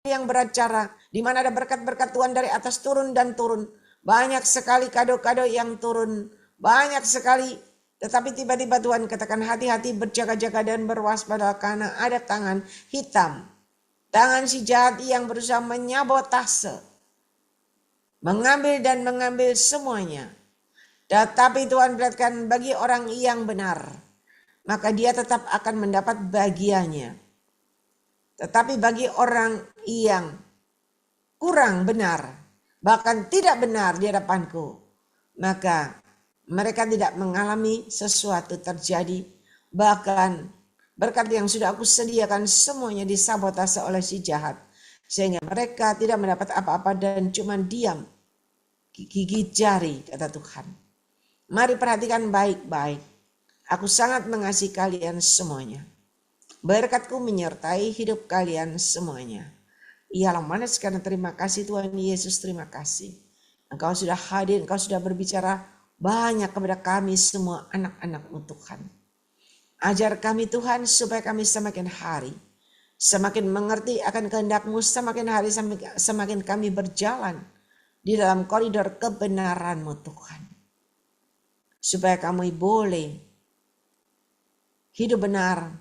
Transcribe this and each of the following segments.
yang beracara, di mana ada berkat-berkat Tuhan dari atas turun dan turun. Banyak sekali kado-kado yang turun, banyak sekali. Tetapi tiba-tiba Tuhan katakan hati-hati, berjaga-jaga dan berwaspada karena ada tangan hitam. Tangan si jahat yang berusaha menyabotase, mengambil dan mengambil semuanya. Tetapi Tuhan berkatakan bagi orang yang benar, maka dia tetap akan mendapat bagiannya. Tetapi bagi orang yang kurang benar, bahkan tidak benar di hadapanku, maka mereka tidak mengalami sesuatu terjadi. Bahkan berkat yang sudah aku sediakan semuanya disabotase oleh si jahat. Sehingga mereka tidak mendapat apa-apa dan cuma diam. Gigit jari, kata Tuhan. Mari perhatikan baik-baik. Aku sangat mengasihi kalian semuanya. Berkat-Ku menyertai hidup kalian semuanya. Ialah manis karena terima kasih Tuhan Yesus, terima kasih. Engkau sudah hadir, Engkau sudah berbicara banyak kepada kami semua anak-anak-Mu Tuhan. Ajar kami Tuhan supaya kami semakin hari semakin mengerti akan kehendak-Mu, semakin hari semakin kami berjalan di dalam koridor kebenaran-Mu Tuhan. Supaya kami boleh hidup benar,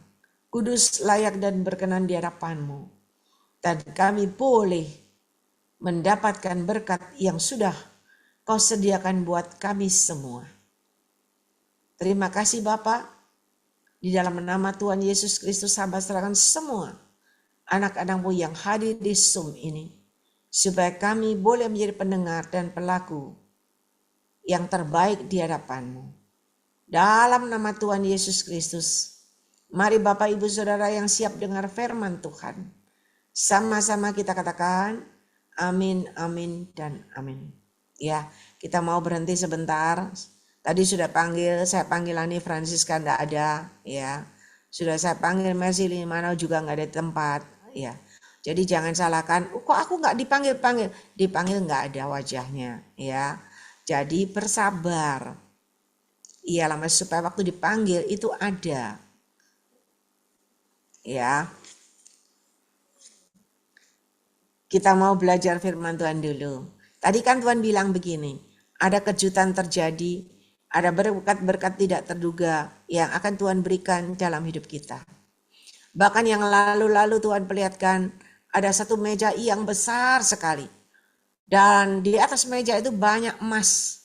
kudus, layak dan berkenan di hadapan-Mu. Dan kami boleh mendapatkan berkat yang sudah Kau sediakan buat kami semua. Terima kasih Bapa. Di dalam nama Tuhan Yesus Kristus hamba serahkan semua anak-anak-Mu yang hadir di Zoom ini. Supaya kami boleh menjadi pendengar dan pelaku yang terbaik di hadapan-Mu. Dalam nama Tuhan Yesus Kristus. Mari Bapak Ibu Saudara yang siap dengar firman Tuhan. Sama-sama kita katakan amin, amin, dan amin. Ya, kita mau berhenti sebentar. Tadi sudah saya panggil Ani Francisca enggak ada, ya. Sudah saya panggil Mercy Limano juga enggak ada tempat, ya. Jadi jangan salahkan, kok aku enggak dipanggil-panggil? Dipanggil enggak ada wajahnya, ya. Jadi bersabar. Iyalah supaya waktu dipanggil itu ada. Ya. Kita mau belajar firman Tuhan dulu. Tadi kan Tuhan bilang begini, ada kejutan terjadi. Ada berkat-berkat tidak terduga yang akan Tuhan berikan dalam hidup kita. Bahkan yang lalu-lalu Tuhan perlihatkan ada satu meja yang besar sekali. Dan di atas meja itu banyak emas.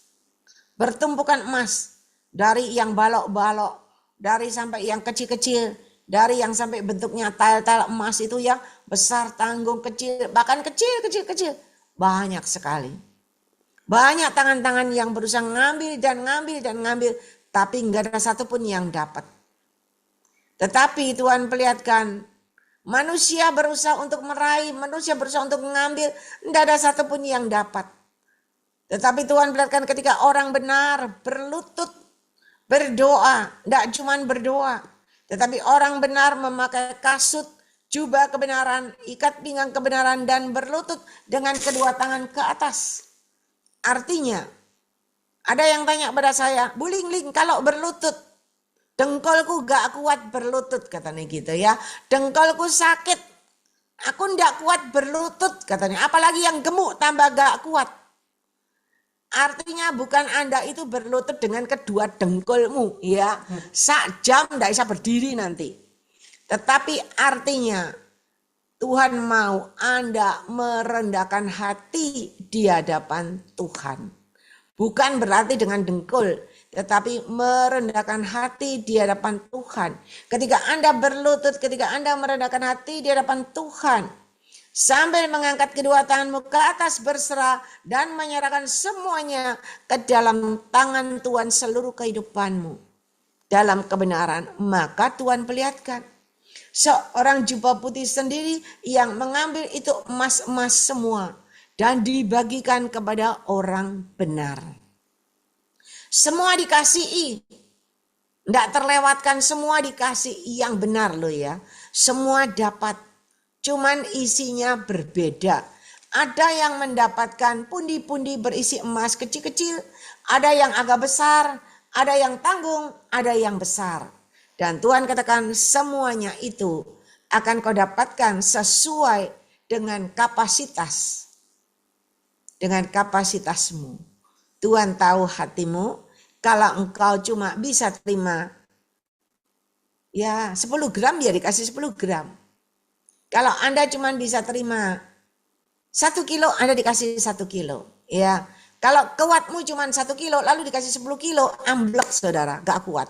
Bertumpukan emas. Dari yang balok-balok. Dari sampai yang kecil-kecil. Dari yang sampai bentuknya tile-tile emas itu yang besar, tanggung, kecil. Bahkan kecil-kecil. Banyak sekali. Banyak tangan-tangan yang berusaha ngambil dan ngambil. Tapi enggak ada satupun yang dapat. Tetapi Tuhan perlihatkan. Manusia berusaha untuk meraih. Manusia berusaha untuk mengambil. Enggak ada satupun yang dapat. Tetapi Tuhan perlihatkan ketika orang benar berlutut. Berdoa. Enggak cuma berdoa. Tetapi orang benar memakai kasut. Jubah kebenaran. Ikat pinggang kebenaran. Dan berlutut dengan kedua tangan ke atas. Artinya, ada yang tanya pada saya, Bu Ling, kalau berlutut, dengkolku gak kuat berlutut, katanya gitu ya. Dengkolku sakit, aku gak kuat berlutut, katanya. Apalagi yang gemuk tambah gak kuat. Artinya bukan Anda itu berlutut dengan kedua dengkulmu, ya. Sak jam gak bisa berdiri nanti. Tetapi artinya, Tuhan mau Anda merendahkan hati di hadapan Tuhan. Bukan berarti dengan dengkul, tetapi merendahkan hati di hadapan Tuhan. Ketika Anda berlutut, ketika Anda merendahkan hati di hadapan Tuhan, sambil mengangkat kedua tanganmu ke atas berserah dan menyerahkan semuanya ke dalam tangan Tuhan seluruh kehidupanmu. Dalam kebenaran, maka Tuhan perlihatkan. Seorang jubah putih sendiri yang mengambil itu emas-emas semua dan dibagikan kepada orang benar. Semua dikasihi, tidak terlewatkan, semua dikasih yang benar loh ya. Semua dapat, cuman isinya berbeda. Ada yang mendapatkan pundi-pundi berisi emas kecil-kecil, ada yang agak besar, ada yang tanggung, ada yang besar. Dan Tuhan katakan semuanya itu akan kau dapatkan sesuai dengan kapasitas. Dengan kapasitasmu. Tuhan tahu hatimu. Kalau engkau cuma bisa terima ya 10 gram ya dikasih 10 gram. Kalau Anda cuma bisa terima 1 kilo, Anda dikasih 1 kilo. Ya, kalau kuatmu cuma 1 kilo, lalu dikasih 10 kilo, amblek saudara, gak kuat.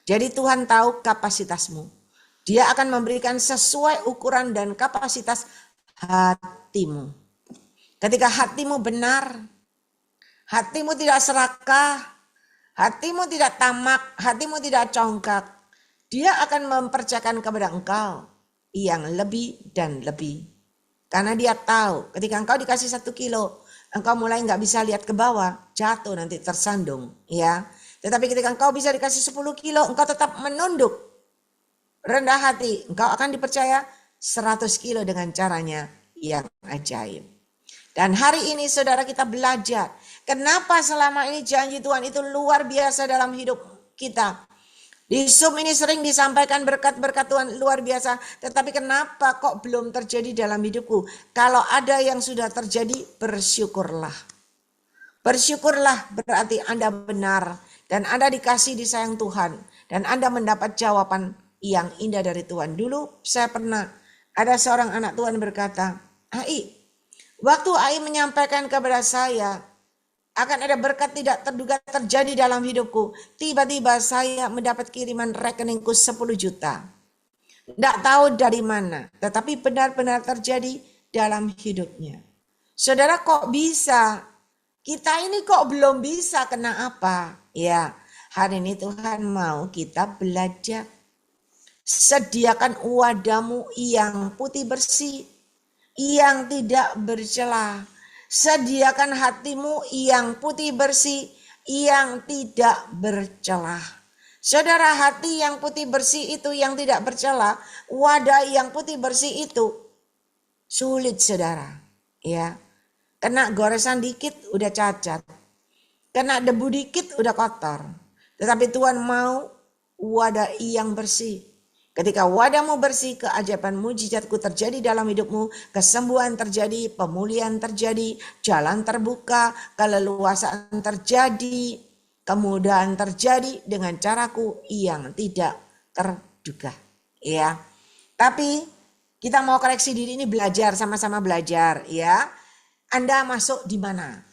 Jadi Tuhan tahu kapasitasmu. Dia akan memberikan sesuai ukuran dan kapasitas hatimu. Ketika hatimu benar, hatimu tidak serakah, hatimu tidak tamak, hatimu tidak congkak, dia akan mempercayakan kepada engkau yang lebih dan lebih. Karena dia tahu ketika engkau dikasih 1 kilo, engkau mulai nggak bisa lihat ke bawah, jatuh nanti tersandung. Ya. Tetapi ketika engkau bisa dikasih 10 kilo, engkau tetap menunduk, rendah hati, engkau akan dipercaya 100 kilo dengan caranya yang ajaib. Dan hari ini saudara kita belajar, kenapa selama ini janji Tuhan itu luar biasa dalam hidup kita. Di Zoom ini sering disampaikan berkat-berkat Tuhan luar biasa. Tetapi kenapa kok belum terjadi dalam hidupku? Kalau ada yang sudah terjadi, bersyukurlah. Bersyukurlah berarti Anda benar. Dan Anda dikasih disayang Tuhan. Dan Anda mendapat jawaban yang indah dari Tuhan. Dulu saya pernah, ada seorang anak Tuhan berkata, Ai, waktu Ai menyampaikan kepada saya, akan ada berkat tidak terduga terjadi dalam hidupku. Tiba-tiba saya mendapat kiriman rekeningku 10 juta. Tidak tahu dari mana. Tetapi benar-benar terjadi dalam hidupnya. Saudara kok bisa? Kita ini kok belum bisa, kena apa? Ya, hari ini Tuhan mau kita belajar. Sediakan wadahmu yang putih bersih. Yang tidak bercelah. Sediakan hatimu yang putih bersih, yang tidak bercelah. Saudara, hati yang putih bersih itu yang tidak bercelah, wadah yang putih bersih itu sulit saudara. Ya, kena goresan dikit udah cacat, kena debu dikit udah kotor. Tetapi Tuhan mau wadah yang bersih. Ketika wadahmu bersih, keajaiban mujizatku terjadi dalam hidupmu, kesembuhan terjadi, pemulihan terjadi, jalan terbuka, keleluasaan terjadi, kemudahan terjadi dengan caraku yang tidak terduga. Ya, tapi kita mau koreksi diri ini, belajar, sama-sama belajar. Ya, Anda masuk di mana?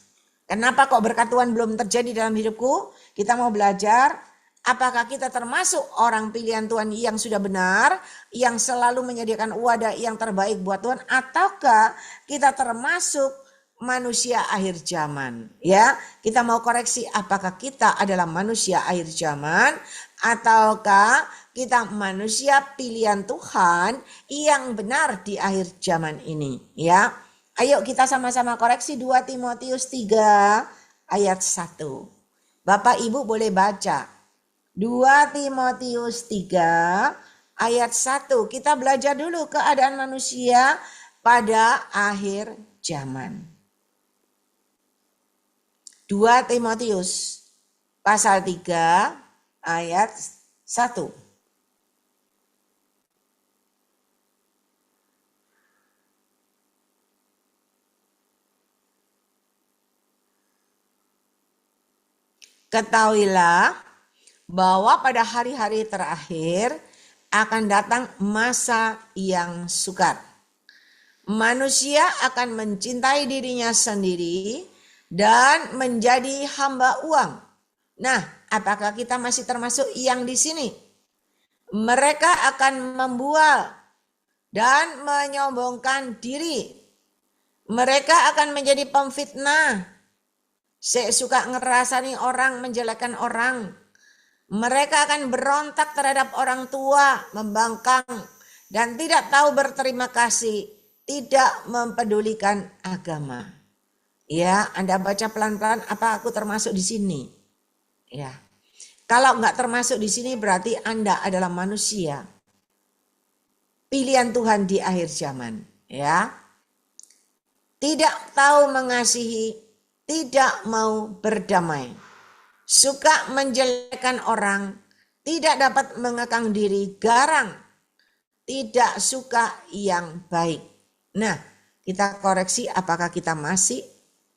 Kenapa kok berkat Tuhan belum terjadi dalam hidupku? Kita mau belajar. Apakah kita termasuk orang pilihan Tuhan yang sudah benar, yang selalu menyediakan wadah yang terbaik buat Tuhan, ataukah kita termasuk manusia akhir zaman? Ya, kita mau koreksi apakah kita adalah manusia akhir zaman ataukah kita manusia pilihan Tuhan yang benar di akhir zaman ini, ya. Ayo kita sama-sama koreksi 2 Timotius 3 ayat 1. Bapak Ibu boleh baca. 2 Timotius 3 ayat 1. Kita belajar dulu keadaan manusia pada akhir zaman. 2 Timotius pasal 3 ayat 1. Ketahuilah bahwa pada hari-hari terakhir akan datang masa yang sukar. Manusia akan mencintai dirinya sendiri dan menjadi hamba uang. Nah, apakah kita masih termasuk yang di sini? Mereka akan membual dan menyombongkan diri. Mereka akan menjadi pemfitnah. Saya suka ngerasani orang, menjelekkan orang. Mereka akan berontak terhadap orang tua, membangkang, dan tidak tahu berterima kasih, tidak mempedulikan agama. Ya, Anda baca pelan-pelan, apa aku termasuk di sini? Ya, kalau nggak termasuk di sini berarti Anda adalah manusia pilihan Tuhan di akhir zaman. Ya, tidak tahu mengasihi, tidak mau berdamai. Suka menjelekkan orang, tidak dapat mengekang diri, garang, tidak suka yang baik. Nah, kita koreksi apakah kita masih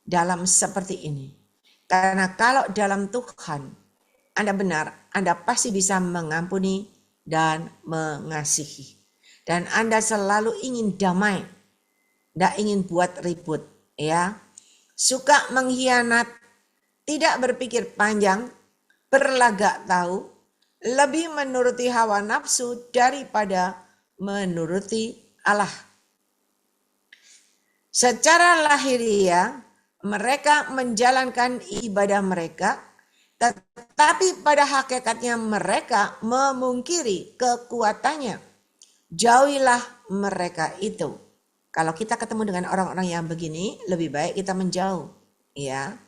dalam seperti ini. Karena kalau dalam Tuhan Anda benar, Anda pasti bisa mengampuni dan mengasihi. Dan Anda selalu ingin damai, tidak ingin buat ribut, ya. Suka mengkhianat, tidak berpikir panjang, berlagak tahu, lebih menuruti hawa nafsu daripada menuruti Allah. Secara lahiriah mereka menjalankan ibadah mereka, tetapi pada hakikatnya mereka memungkiri kekuatannya. Jauhilah mereka itu. Kalau kita ketemu dengan orang-orang yang begini, lebih baik kita menjauh, ya,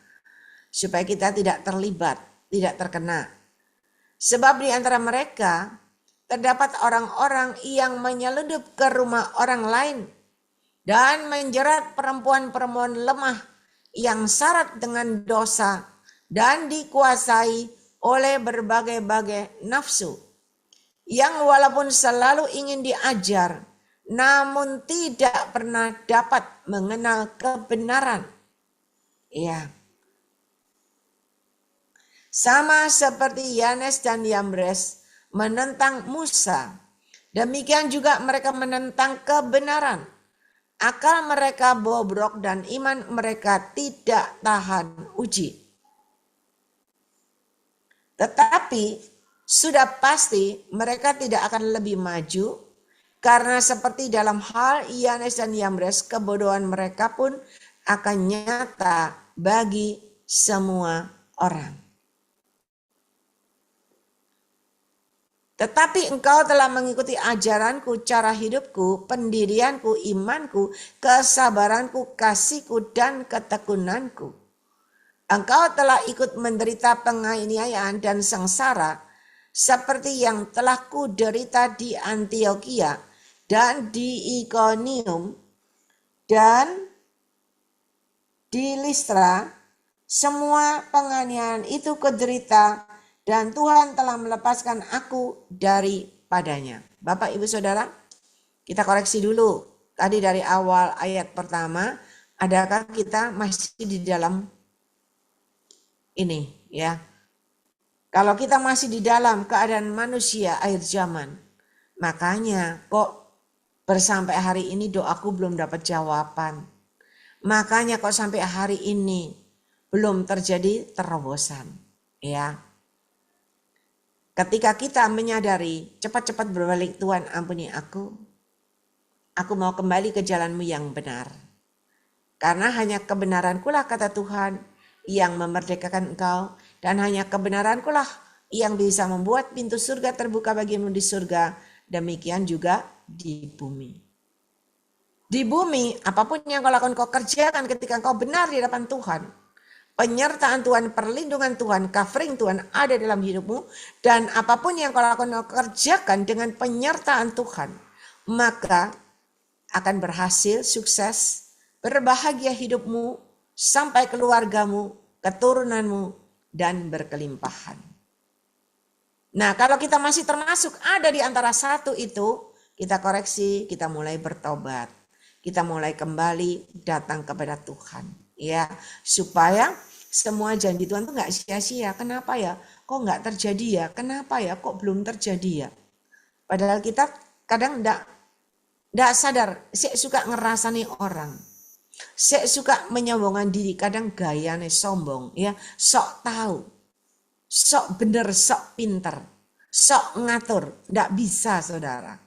supaya kita tidak terlibat, tidak terkena. Sebab di antara mereka terdapat orang-orang yang menyelundup ke rumah orang lain dan menjerat perempuan-perempuan lemah yang syarat dengan dosa dan dikuasai oleh berbagai-bagai nafsu, yang walaupun selalu ingin diajar, namun tidak pernah dapat mengenal kebenaran. Ya, sama seperti Yanes dan Yambres menentang Musa, demikian juga mereka menentang kebenaran. Akal mereka bobrok dan iman mereka tidak tahan uji. Tetapi sudah pasti mereka tidak akan lebih maju, karena seperti dalam hal Yanes dan Yambres, kebodohan mereka pun akan nyata bagi semua orang. Tetapi engkau telah mengikuti ajaranku, cara hidupku, pendirianku, imanku, kesabaranku, kasihku, dan ketekunanku. Engkau telah ikut menderita penganiayaan dan sengsara, seperti yang telah kuderita di Antiokhia dan di Ikonium dan di Listra. Semua penganiayaan itu kuderita, dan Tuhan telah melepaskan aku daripadanya. Bapak, Ibu, Saudara, kita koreksi dulu. Tadi dari awal ayat pertama, adakah kita masih di dalam ini, ya? Kalau kita masih di dalam keadaan manusia akhir zaman, makanya kok bersampai hari ini doaku belum dapat jawaban. Makanya kok sampai hari ini belum terjadi terobosan, ya. Ketika kita menyadari, cepat-cepat berbalik, Tuhan ampuni aku mau kembali ke jalan-Mu yang benar. Karena hanya kebenaran-Ku lah, kata Tuhan, yang memerdekakan engkau, dan hanya kebenaran-Ku lah yang bisa membuat pintu surga terbuka bagimu di surga, demikian juga di bumi. Di bumi, apapun yang kau lakukan, kau kerjakan ketika kau benar di hadapan Tuhan. Penyertaan Tuhan, perlindungan Tuhan, covering Tuhan ada dalam hidupmu, dan apapun yang kau lakukan, kau kerjakan dengan penyertaan Tuhan, maka akan berhasil, sukses, berbahagia hidupmu, sampai keluargamu, keturunanmu, dan berkelimpahan. Nah, kalau kita masih termasuk ada di antara satu itu, kita koreksi, kita mulai bertobat, kita mulai kembali datang kepada Tuhan. Ya, supaya semua janji Tuhan itu nggak sia-sia. Kenapa ya? Kok nggak terjadi ya? Kenapa ya? Kok belum terjadi ya? Padahal kita kadang nggak sadar. Saya suka ngerasani orang. Saya suka menyombongkan diri. Kadang gayanya sombong, ya, sok tahu, sok bener, sok pinter, sok ngatur. Nggak bisa, saudara.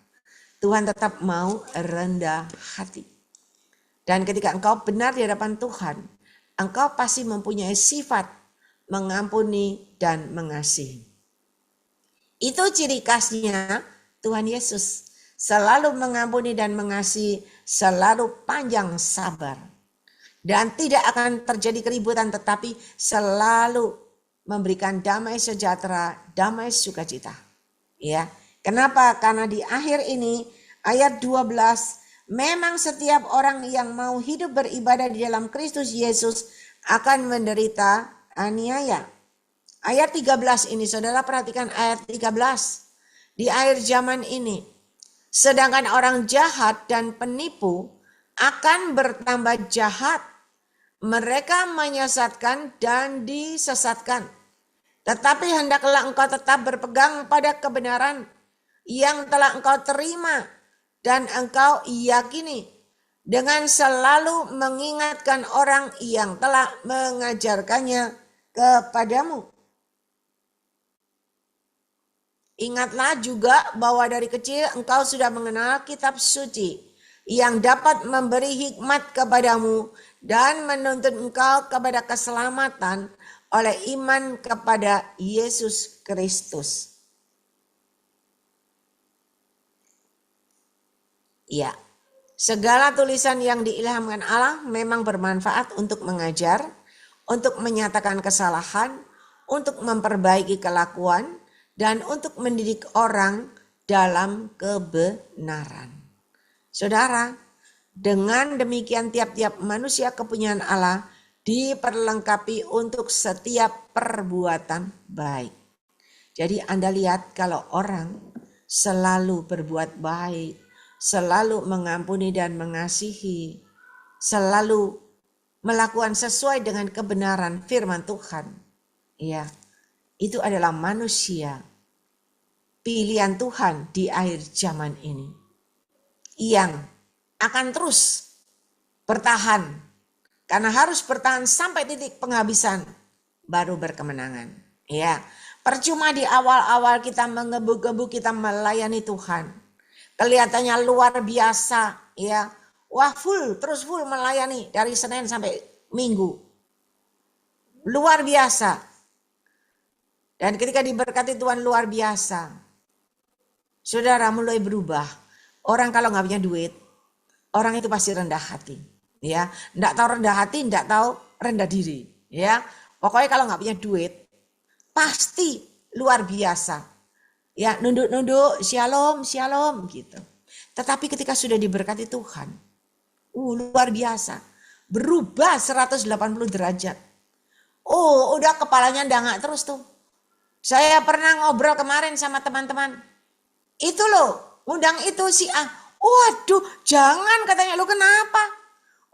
Tuhan tetap mau rendah hati. Dan ketika engkau benar di hadapan Tuhan, engkau pasti mempunyai sifat mengampuni dan mengasihi. Itu ciri khasnya Tuhan Yesus. Selalu mengampuni dan mengasihi, selalu panjang sabar. Dan tidak akan terjadi keributan, tetapi selalu memberikan damai sejahtera, damai sukacita. Ya, kenapa? Karena di akhir ini ayat 12, memang setiap orang yang mau hidup beribadah di dalam Kristus Yesus akan menderita aniaya. Ayat 13 ini, saudara perhatikan ayat 13. Di akhir zaman ini, sedangkan orang jahat dan penipu akan bertambah jahat. Mereka menyesatkan dan disesatkan. Tetapi hendaklah engkau tetap berpegang pada kebenaran yang telah engkau terima dan engkau yakini, dengan selalu mengingatkan orang yang telah mengajarkannya kepadamu. Ingatlah juga bahwa dari kecil engkau sudah mengenal kitab suci yang dapat memberi hikmat kepadamu dan menuntun engkau kepada keselamatan oleh iman kepada Yesus Kristus. Ya, segala tulisan yang diilhamkan Allah memang bermanfaat untuk mengajar, untuk menyatakan kesalahan, untuk memperbaiki kelakuan, dan untuk mendidik orang dalam kebenaran. Saudara, dengan demikian tiap-tiap manusia kepunyaan Allah diperlengkapi untuk setiap perbuatan baik. Jadi Anda lihat kalau orang selalu berbuat baik, selalu mengampuni dan mengasihi, selalu melakukan sesuai dengan kebenaran firman Tuhan, ya, itu adalah manusia pilihan Tuhan di akhir zaman ini yang akan terus bertahan, karena harus bertahan sampai titik penghabisan baru berkemenangan. Ya, percuma di awal-awal kita menggebu-gebu, kita melayani Tuhan. Kelihatannya luar biasa, ya. Wah, terus full melayani dari Senin sampai Minggu. Luar biasa. Dan ketika diberkati Tuhan luar biasa, saudara mulai berubah. Orang kalau nggak punya duit, orang itu pasti rendah hati. Ya, enggak tahu rendah hati, enggak tahu rendah diri, ya. Pokoknya kalau nggak punya duit, pasti luar biasa. Ya, nunduk-nunduk, shalom gitu. Tetapi ketika sudah diberkati Tuhan, luar biasa. Berubah 180 derajat. Oh, udah kepalanya dangak terus tuh. Saya pernah ngobrol kemarin sama teman-teman. Itu loh, undang itu si A. Waduh, jangan katanya, lo kenapa?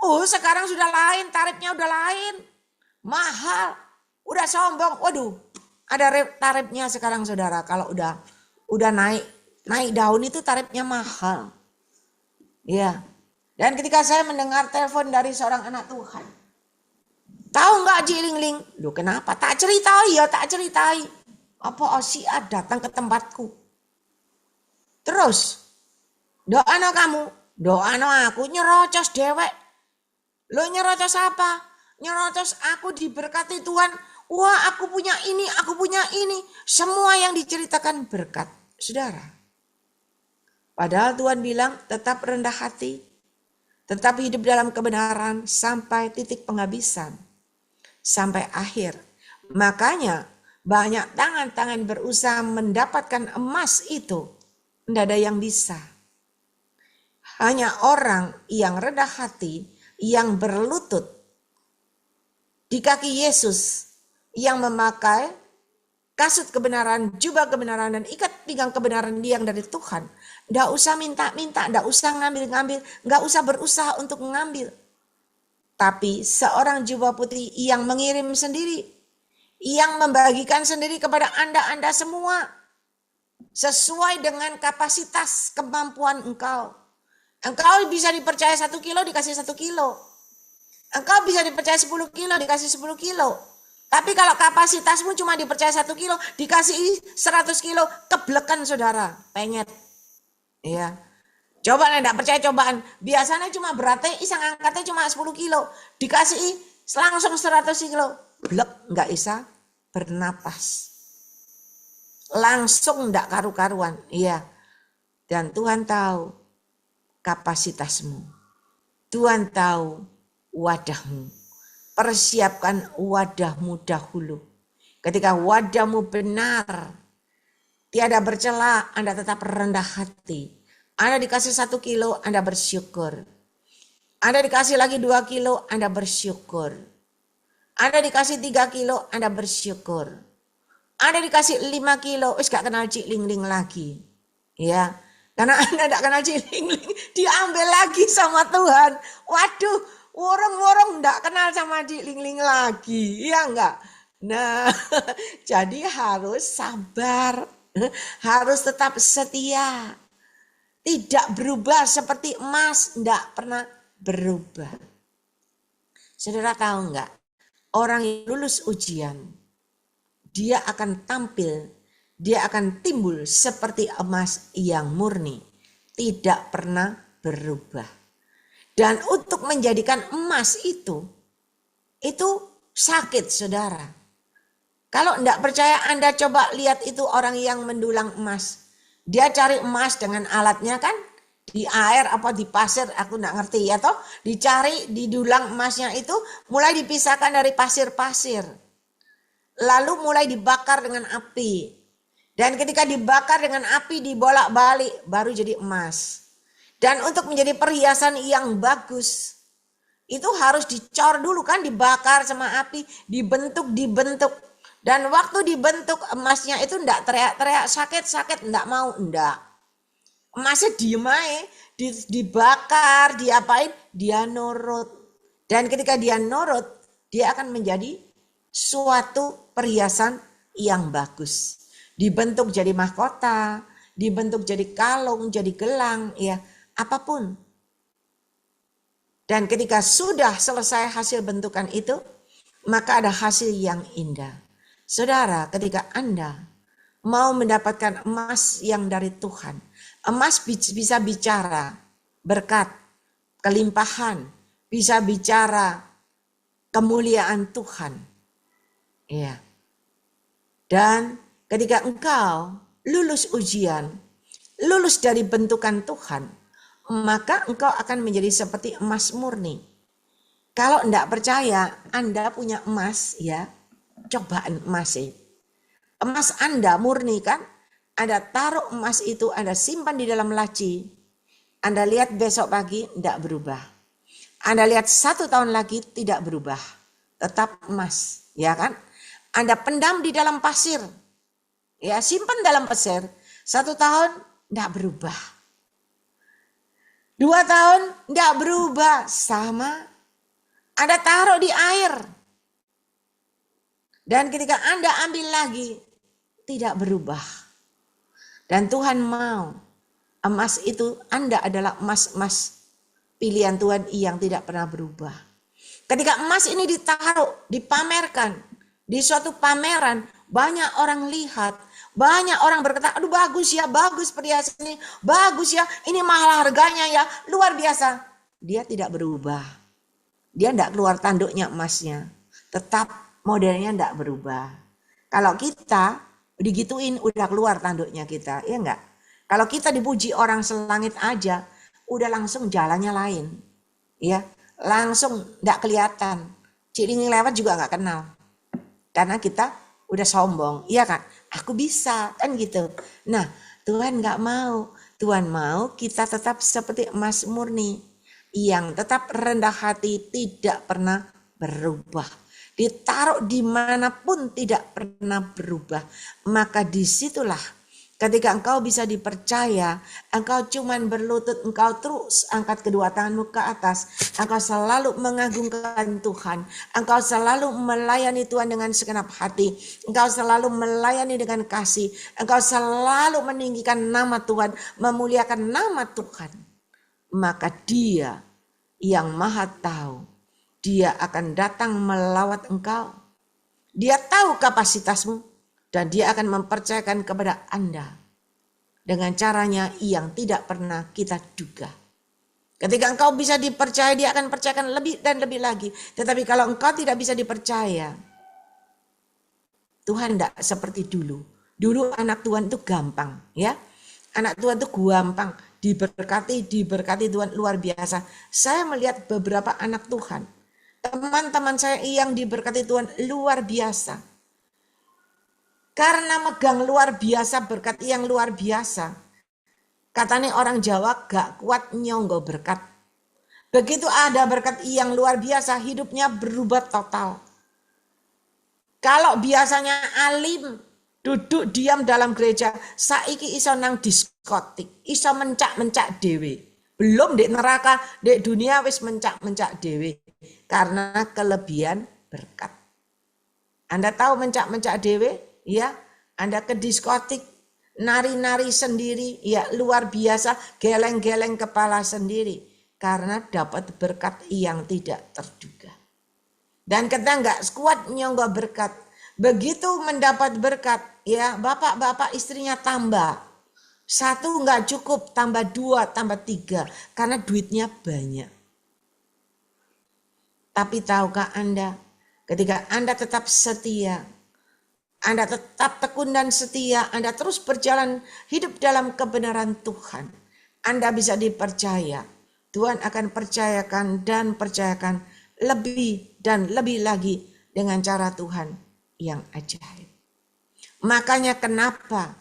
Oh, sekarang sudah lain, tarifnya udah lain. Mahal. Udah sombong. Waduh, ada tarifnya sekarang saudara. Kalau udah naik daun itu tarifnya mahal. Ya. Dan ketika saya mendengar telepon dari seorang anak Tuhan. Tahu nggak Jiling-ling? Loh kenapa? Tak ceritai ya, tak ceritai. Apa si A datang ke tempatku. Terus, doa no kamu, doa no aku nyerocos dewek. Lo nyerocos apa? Nyerocos aku diberkati Tuhan. Wah, aku punya ini, aku punya ini. Semua yang diceritakan berkat. Saudara. Padahal Tuhan bilang tetap rendah hati. Tetap hidup dalam kebenaran sampai titik penghabisan. Sampai akhir. Makanya banyak tangan-tangan berusaha mendapatkan emas itu. Tidak ada yang bisa. Hanya orang yang rendah hati, yang berlutut di kaki Yesus, yang memakai kasut kebenaran, jubah kebenaran, dan ikat pinggang kebenaran yang dari Tuhan. Nggak usah minta-minta, nggak usah ngambil-ngambil, nggak usah berusaha untuk mengambil. Tapi seorang jubah putih yang mengirim sendiri, yang membagikan sendiri kepada Anda semua, sesuai dengan kapasitas kemampuan engkau. Engkau bisa dipercaya 1 kilo, dikasih 1 kilo. Engkau bisa dipercaya 10 kilo, dikasih 10 kilo. Tapi kalau kapasitasmu cuma dipercaya 1 kilo, dikasih 100 kilo, keblekan saudara, penyet. Ya. Coba enggak percaya cobaan. Biasanya cuma beratnya, isang angkatnya cuma 10 kilo. Dikasih langsung 100 kilo. Blek, enggak bisa bernapas. Langsung enggak karu-karuan. Iya. Dan Tuhan tahu kapasitasmu. Tuhan tahu wadahmu. Persiapkan wadahmu dahulu. Ketika wadahmu benar, tiada bercela, Anda tetap rendah hati. Anda dikasih 1 kilo, Anda bersyukur. Anda dikasih lagi 2 kilo, Anda bersyukur. Anda dikasih 3 kilo, Anda bersyukur. Anda dikasih 5 kilo, gak kenal Cik Ling-ling lagi. Ya, Karena Anda tidak kenal cilingling, diambil lagi sama Tuhan. Waduh, worong-worong tidak kenal sama cilingling lagi. Iya enggak? Nah, jadi harus sabar. Harus tetap setia. Tidak berubah seperti emas, tidak pernah berubah. Saudara tahu enggak? Orang yang lulus ujian, dia akan tampil, dia akan timbul seperti emas yang murni, tidak pernah berubah. Dan untuk menjadikan emas itu sakit, saudara. Kalau enggak percaya, Anda coba lihat itu orang yang mendulang emas. Dia cari emas dengan alatnya kan, di air apa di pasir, aku enggak ngerti ya toh. Dicari, didulang emasnya itu, mulai dipisahkan dari pasir-pasir. Lalu mulai dibakar dengan api. Dan ketika dibakar dengan api, dibolak-balik, baru jadi emas. Dan untuk menjadi perhiasan yang bagus, itu harus dicor dulu kan, dibakar sama api, dibentuk. Dan waktu dibentuk emasnya itu enggak teriak-teriak sakit, enggak mau, enggak. Emasnya diem aja, dibakar, diapain, dia nurut. Dan ketika dia nurut, dia akan menjadi suatu perhiasan yang bagus. Dibentuk jadi mahkota, dibentuk jadi kalung, jadi gelang, ya apapun. Dan ketika sudah selesai hasil bentukan itu, maka ada hasil yang indah. Saudara, ketika Anda mau mendapatkan emas yang dari Tuhan, emas bisa bicara berkat, kelimpahan, bisa bicara kemuliaan Tuhan. Ya. Dan ketika engkau lulus ujian, lulus dari bentukan Tuhan, maka engkau akan menjadi seperti emas murni. Kalau enggak percaya, Anda punya emas ya, cobaan emas sih. Emas Anda murni kan? Anda taruh emas itu, Anda simpan di dalam laci. Anda lihat besok pagi tidak berubah. Anda lihat 1 tahun lagi tidak berubah. Tetap emas, ya kan? Anda pendam di dalam pasir. Ya, simpan dalam pasir. 1 tahun tidak berubah. 2 tahun tidak berubah. Sama. Anda taruh di air. Dan ketika Anda ambil lagi, tidak berubah. Dan Tuhan mau emas itu, Anda adalah emas-emas pilihan Tuhan yang tidak pernah berubah. Ketika emas ini ditaruh, dipamerkan, di suatu pameran, banyak orang lihat, banyak orang berkata, aduh bagus ya, bagus perhiasan ini, bagus ya, ini mahal harganya ya, luar biasa. Dia tidak berubah. Dia tidak keluar tanduknya emasnya, tetap modelnya tidak berubah. Kalau kita digituin udah keluar tanduknya kita, ya enggak? Kalau kita dipuji orang selangit aja, udah langsung jalannya lain. Ya, langsung enggak kelihatan. Cilingling lewat juga enggak kenal. Karena kita udah sombong, iya kan? Aku bisa, kan gitu. Nah, Tuhan enggak mau. Tuhan mau kita tetap seperti emas murni, yang tetap rendah hati, tidak pernah berubah. Ditaruh dimanapun tidak pernah berubah. Maka disitulah ketika engkau bisa dipercaya, engkau cuman berlutut, engkau terus angkat kedua tanganmu ke atas, engkau selalu mengagungkan Tuhan, engkau selalu melayani Tuhan dengan segenap hati, engkau selalu melayani dengan kasih, engkau selalu meninggikan nama Tuhan, memuliakan nama Tuhan. Maka Dia yang Maha Tahu, Dia akan datang melawat engkau. Dia tahu kapasitasmu dan Dia akan mempercayakan kepada Anda dengan caranya yang tidak pernah kita duga. Ketika engkau bisa dipercaya, Dia akan percayakan lebih dan lebih lagi. Tetapi kalau engkau tidak bisa dipercaya, Tuhan tidak seperti dulu. Dulu anak Tuhan itu gampang, ya. Anak Tuhan itu gampang, diberkati Tuhan luar biasa. Saya melihat beberapa anak Tuhan, teman-teman saya yang diberkati Tuhan luar biasa. Karena megang luar biasa, berkat yang luar biasa. Katanya orang Jawa gak kuat nyonggo berkat. Begitu ada berkat yang luar biasa, hidupnya berubah total. Kalau biasanya alim, duduk diam dalam gereja, saiki iso nang diskon diskotik, iso mencak-mencak dewe. Belum di neraka, di dunia wis mencak-mencak dewe. Karena kelebihan berkat. Anda tahu mencak-mencak dewe? Ya, Anda ke diskotik, nari-nari sendiri, ya luar biasa, geleng-geleng kepala sendiri. Karena dapat berkat yang tidak terduga. Dan kita nggak kuat nyonggok berkat. Begitu mendapat berkat, ya bapak-bapak istrinya tambah. Satu nggak cukup, tambah 2, tambah 3. Karena duitnya banyak. Tapi tahukah Anda, ketika Anda tetap setia, Anda tetap tekun dan setia, Anda terus berjalan hidup dalam kebenaran Tuhan, Anda bisa dipercaya. Tuhan akan percayakan dan percayakan lebih dan lebih lagi dengan cara Tuhan yang ajaib. Makanya kenapa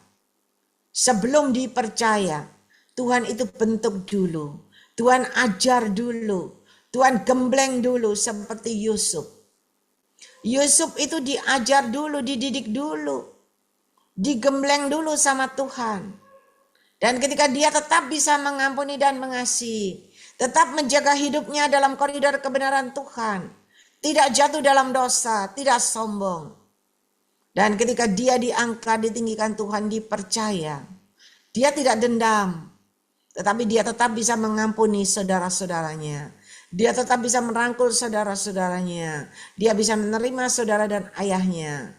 sebelum dipercaya, Tuhan itu bentuk dulu, Tuhan ajar dulu, Tuhan gembleng dulu seperti Yusuf. Yusuf itu diajar dulu, dididik dulu, digembleng dulu sama Tuhan. Dan ketika dia tetap bisa mengampuni dan mengasihi, tetap menjaga hidupnya dalam koridor kebenaran Tuhan, tidak jatuh dalam dosa, tidak sombong. Dan ketika dia diangkat, ditinggikan Tuhan, dipercaya, dia tidak dendam, tetapi dia tetap bisa mengampuni saudara-saudaranya. Dia tetap bisa merangkul saudara-saudaranya. Dia bisa menerima saudara dan ayahnya.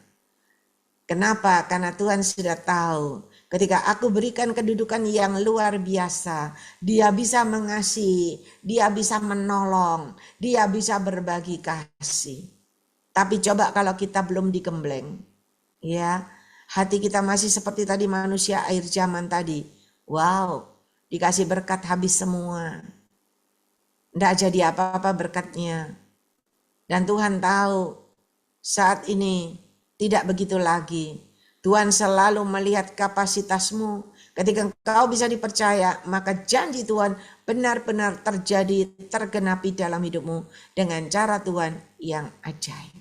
Kenapa? Karena Tuhan sudah tahu. Ketika aku berikan kedudukan yang luar biasa, dia bisa mengasihi, dia bisa menolong, dia bisa berbagi kasih. Tapi coba kalau kita belum digembleng, ya, hati kita masih seperti tadi manusia air zaman tadi. Wow, dikasih berkat habis semua. Tidak jadi apa-apa berkatnya. Dan Tuhan tahu saat ini tidak begitu lagi. Tuhan selalu melihat kapasitasmu. Ketika engkau bisa dipercaya, maka janji Tuhan benar-benar terjadi, tergenapi dalam hidupmu dengan cara Tuhan yang ajaib.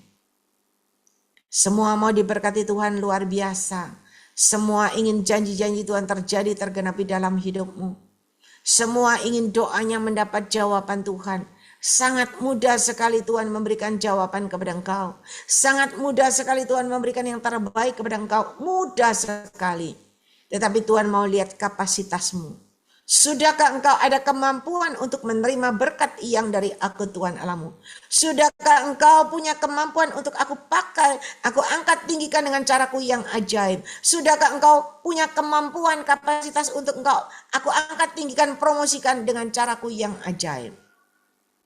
Semua mau diberkati Tuhan luar biasa. Semua ingin janji-janji Tuhan terjadi, tergenapi dalam hidupmu. Semua ingin doanya mendapat jawaban Tuhan. Sangat mudah sekali Tuhan memberikan jawaban kepada engkau. Sangat mudah sekali Tuhan memberikan yang terbaik kepada engkau. Mudah sekali. Tetapi Tuhan mau lihat kapasitasmu. Sudahkah engkau ada kemampuan untuk menerima berkat yang dari aku Tuhan Allahmu? Sudahkah engkau punya kemampuan untuk aku pakai, aku angkat tinggikan dengan caraku yang ajaib? Sudahkah engkau punya kemampuan, kapasitas untuk engkau aku angkat tinggikan, promosikan dengan caraku yang ajaib?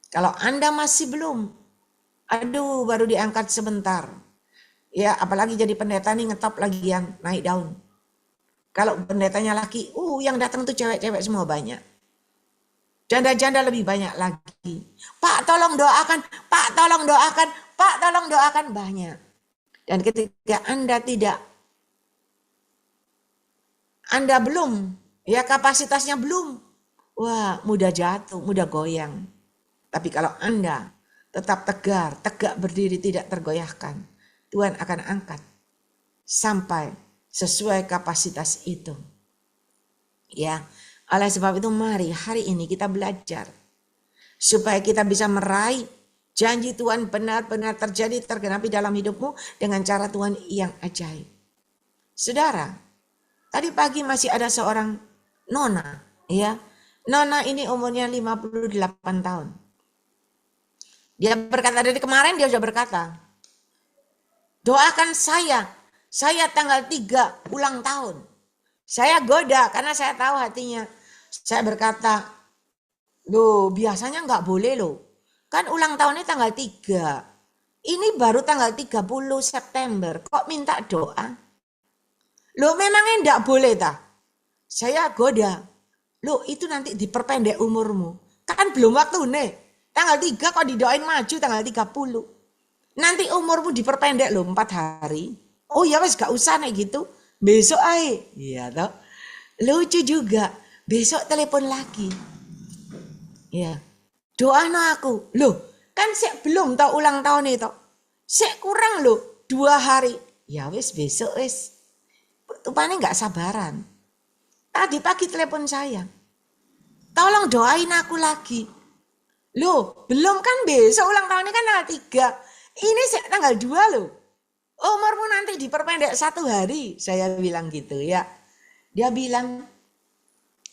Kalau Anda masih belum, aduh baru diangkat sebentar. Ya apalagi jadi pendeta nih ngetop lagi yang naik daun. Kalau pendetanya laki, yang datang tuh cewek-cewek semua banyak. Janda-janda lebih banyak lagi. Pak tolong doakan, Pak tolong doakan, Pak tolong doakan, banyak. Dan ketika Anda tidak, Anda belum, ya kapasitasnya belum, wah mudah jatuh, mudah goyang. Tapi kalau Anda tetap tegar, tegak berdiri, tidak tergoyahkan, Tuhan akan angkat sampai sesuai kapasitas itu. Ya, oleh sebab itu mari hari ini kita belajar supaya kita bisa meraih janji Tuhan benar-benar terjadi, tergenapi dalam hidupmu dengan cara Tuhan yang ajaib. Saudara, tadi pagi masih ada seorang nona, ya. Nona ini umurnya 58 tahun. Dia berkata dari kemarin, dia sudah berkata, doakan saya tanggal 3 ulang tahun. Saya goda karena saya tahu hatinya. Saya berkata, loh biasanya nggak boleh loh. Kan ulang tahunnya tanggal 3. Ini baru tanggal 30 September. Kok minta doa? Loh memangnya nggak boleh tak? Saya goda. Loh itu nanti diperpendek umurmu. Kan belum waktu nih. Tanggal 3 kok didoain maju tanggal 30. Nanti umurmu diperpendek loh 4 hari. Oh ya wes gak usah nih gitu. Besok aja. Iya toh. Lucu juga. Besok telepon lagi. Ya. Doa no aku. Loh kan sik belum tau ulang tahun itu. Sik kurang loh 2 hari. Ya wes besok wes. Tupane gak sabaran. Tadi pagi telepon saya. Tolong doain aku lagi. Loh, belum kan besok ulang tahunnya kan tanggal 3. Ini tanggal 2 loh. Umurmu nanti diperpendek 1 hari. Saya bilang gitu ya. Dia bilang,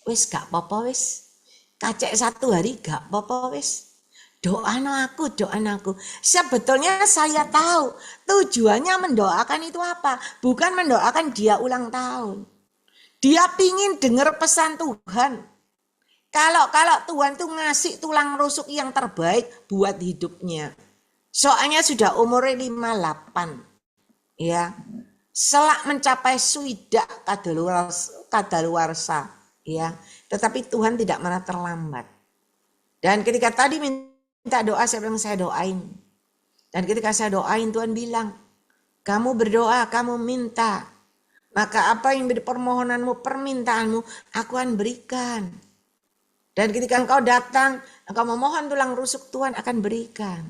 wis gak apa-apa wis. Kacek 1 hari gak apa-apa wis. Doain aku. Sebetulnya saya tahu tujuannya mendoakan itu apa. Bukan mendoakan dia ulang tahun. Dia pingin dengar pesan Tuhan. Kalau Tuhan tuh ngasih tulang rusuk yang terbaik buat hidupnya. Soalnya sudah umurnya 58. Ya. Selak mencapai suidak kadaluarsa. Ya. Tetapi Tuhan tidak pernah terlambat. Dan ketika tadi minta doa, saya bilang saya doain. Dan ketika saya doain, Tuhan bilang, kamu berdoa, kamu minta. Maka apa yang menjadi permohonanmu, permintaanmu, aku akan berikan. Dan ketika engkau datang, engkau memohon tulang rusuk, Tuhan akan berikan.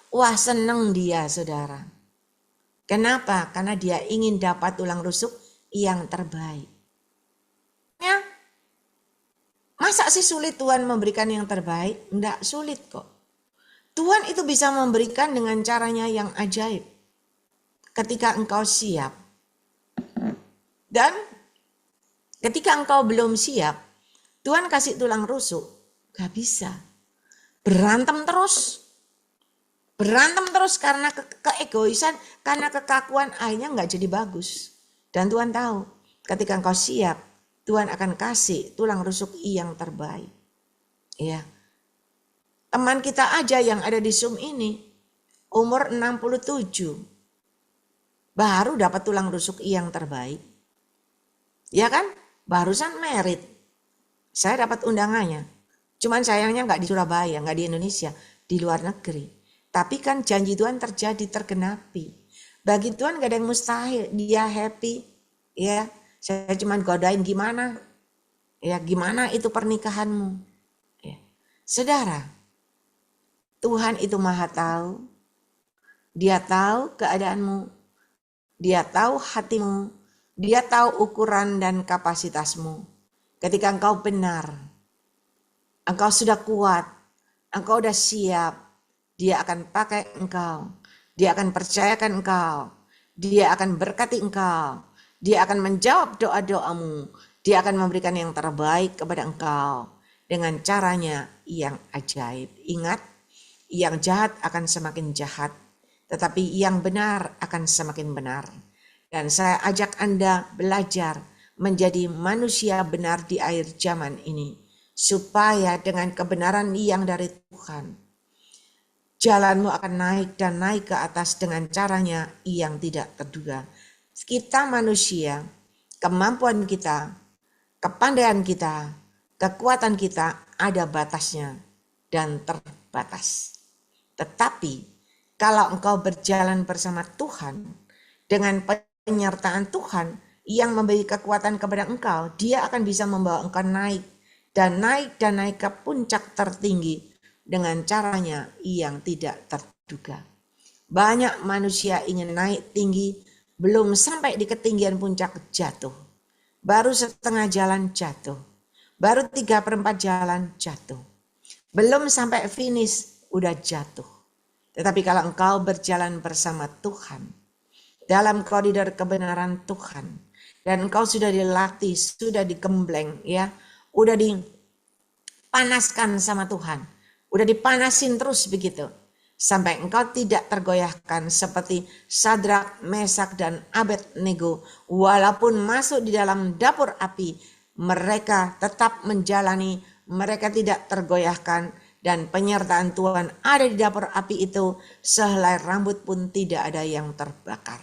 Wah, senang dia, saudara. Kenapa? Karena dia ingin dapat tulang rusuk yang terbaik. Ya, masa sih sulit Tuhan memberikan yang terbaik? Enggak sulit kok. Tuhan itu bisa memberikan dengan caranya yang ajaib. Ketika engkau siap. Dan ketika engkau belum siap, Tuhan kasih tulang rusuk, gak bisa. Berantem terus karena keegoisan, karena kekakuan, akhirnya gak jadi bagus. Dan Tuhan tahu, ketika engkau siap, Tuhan akan kasih tulang rusuk yang terbaik. Ya. Teman kita aja yang ada di Zoom ini, umur 67, baru dapat tulang rusuk yang terbaik. Ya kan? Barusan merit. Saya dapat undangannya. Cuman sayangnya nggak di Surabaya, nggak di Indonesia, di luar negeri. Tapi kan janji Tuhan terjadi, tergenapi. Bagi Tuhan gak ada yang mustahil. Dia happy. Ya, saya cuman godain gimana. Ya, gimana itu pernikahanmu. Ya. Saudara, Tuhan itu maha tahu. Dia tahu keadaanmu. Dia tahu hatimu. Dia tahu ukuran dan kapasitasmu. Ketika engkau benar, engkau sudah kuat, engkau sudah siap, dia akan pakai engkau. Dia akan percayakan engkau. Dia akan berkati engkau. Dia akan menjawab doa-doamu. Dia akan memberikan yang terbaik kepada engkau. Dengan caranya yang ajaib. Ingat, yang jahat akan semakin jahat. Tetapi yang benar akan semakin benar. Dan saya ajak Anda belajar menjadi manusia benar di akhir zaman ini. Supaya dengan kebenaran yang dari Tuhan, jalanmu akan naik dan naik ke atas dengan caranya yang tidak terduga. Kita manusia, kemampuan kita, kepandaian kita, kekuatan kita ada batasnya dan terbatas. Tetapi kalau engkau berjalan bersama Tuhan dengan penyertaan Tuhan yang memberi kekuatan kepada engkau, dia akan bisa membawa engkau naik dan naik ke puncak tertinggi dengan caranya yang tidak terduga. Banyak manusia ingin naik tinggi, belum sampai di ketinggian puncak jatuh. Baru setengah jalan jatuh. Baru 3/4 jalan jatuh. Belum sampai finish, udah jatuh. Tetapi kalau engkau berjalan bersama Tuhan, dalam koridor kebenaran Tuhan, dan engkau sudah dilatih, sudah digembleng, ya, udah dipanaskan sama Tuhan, udah dipanasin terus begitu, sampai engkau tidak tergoyahkan seperti Sadrak, Mesak, dan Abednego. Walaupun masuk di dalam dapur api, mereka tetap menjalani, mereka tidak tergoyahkan, dan penyertaan Tuhan ada di dapur api itu, sehelai rambut pun tidak ada yang terbakar.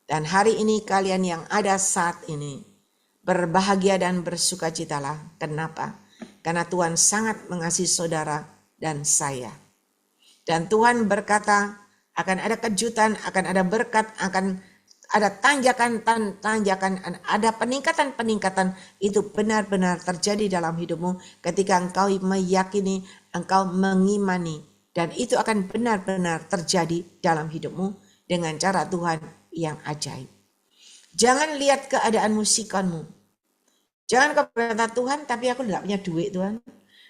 Dan hari ini kalian yang ada saat ini, berbahagia dan bersukacitalah. Kenapa? Karena Tuhan sangat mengasihi saudara dan saya. Dan Tuhan berkata akan ada kejutan, akan ada berkat, akan ada tanjakan, ada peningkatan itu benar-benar terjadi dalam hidupmu ketika engkau meyakini, engkau mengimani, dan itu akan benar-benar terjadi dalam hidupmu dengan cara Tuhan yang ajaib. Jangan lihat keadaan musikanmu. Jangan kau berkata, Tuhan tapi aku tidak punya duit Tuhan.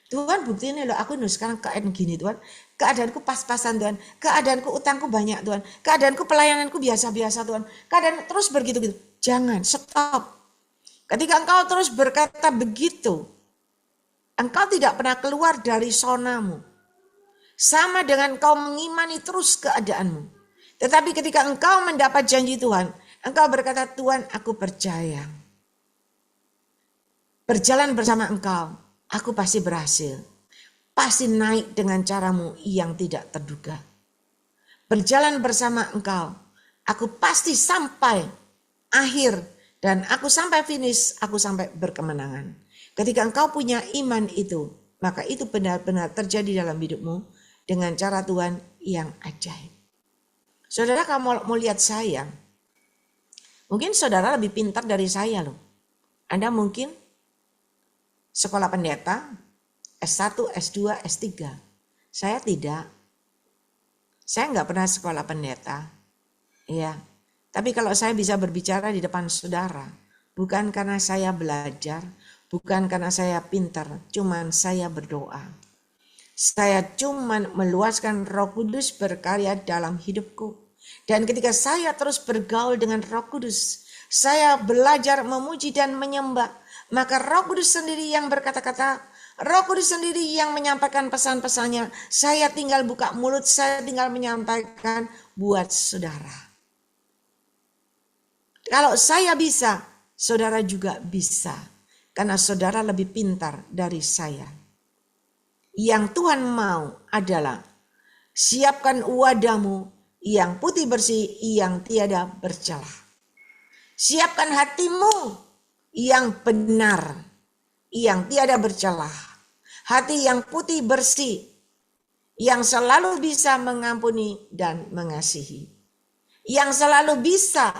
Tuhan buktinya loh aku sekarang keadaan gini Tuhan. Keadaanku pas-pasan Tuhan. Keadaanku utangku banyak Tuhan. Keadaanku pelayananku biasa-biasa Tuhan. Keadaan terus begitu-gitu. Jangan, stop. Ketika engkau terus berkata begitu, engkau tidak pernah keluar dari zonamu. Sama dengan engkau mengimani terus keadaanmu. Tetapi ketika engkau mendapat janji Tuhan, engkau berkata, Tuhan aku percaya. Berjalan bersama engkau, aku pasti berhasil. Pasti naik dengan caramu yang tidak terduga. Berjalan bersama engkau, aku pasti sampai akhir dan aku sampai finish, aku sampai berkemenangan. Ketika engkau punya iman itu, maka itu benar-benar terjadi dalam hidupmu dengan cara Tuhan yang ajaib. Saudara, kamu mau lihat saya, mungkin saudara lebih pintar dari saya loh. Anda mungkin sekolah pendeta, S1, S2, S3. Saya tidak. Saya nggak pernah sekolah pendeta. Ya. Tapi kalau saya bisa berbicara di depan saudara, bukan karena saya belajar, bukan karena saya pintar, cuman saya berdoa. Saya cuman meluaskan Roh Kudus berkarya dalam hidupku. Dan ketika saya terus bergaul dengan Roh Kudus, saya belajar memuji dan menyembah, maka Roh Kudus sendiri yang berkata-kata, Roh Kudus sendiri yang menyampaikan pesan-pesannya. Saya tinggal buka mulut, saya tinggal menyampaikan buat saudara. Kalau saya bisa, saudara juga bisa. Karena saudara lebih pintar dari saya. Yang Tuhan mau adalah siapkan wadahmu yang putih bersih, yang tiada bercelah. Siapkan hatimu yang benar, yang tiada bercelah. Hati yang putih bersih, yang selalu bisa mengampuni dan mengasihi. Yang selalu bisa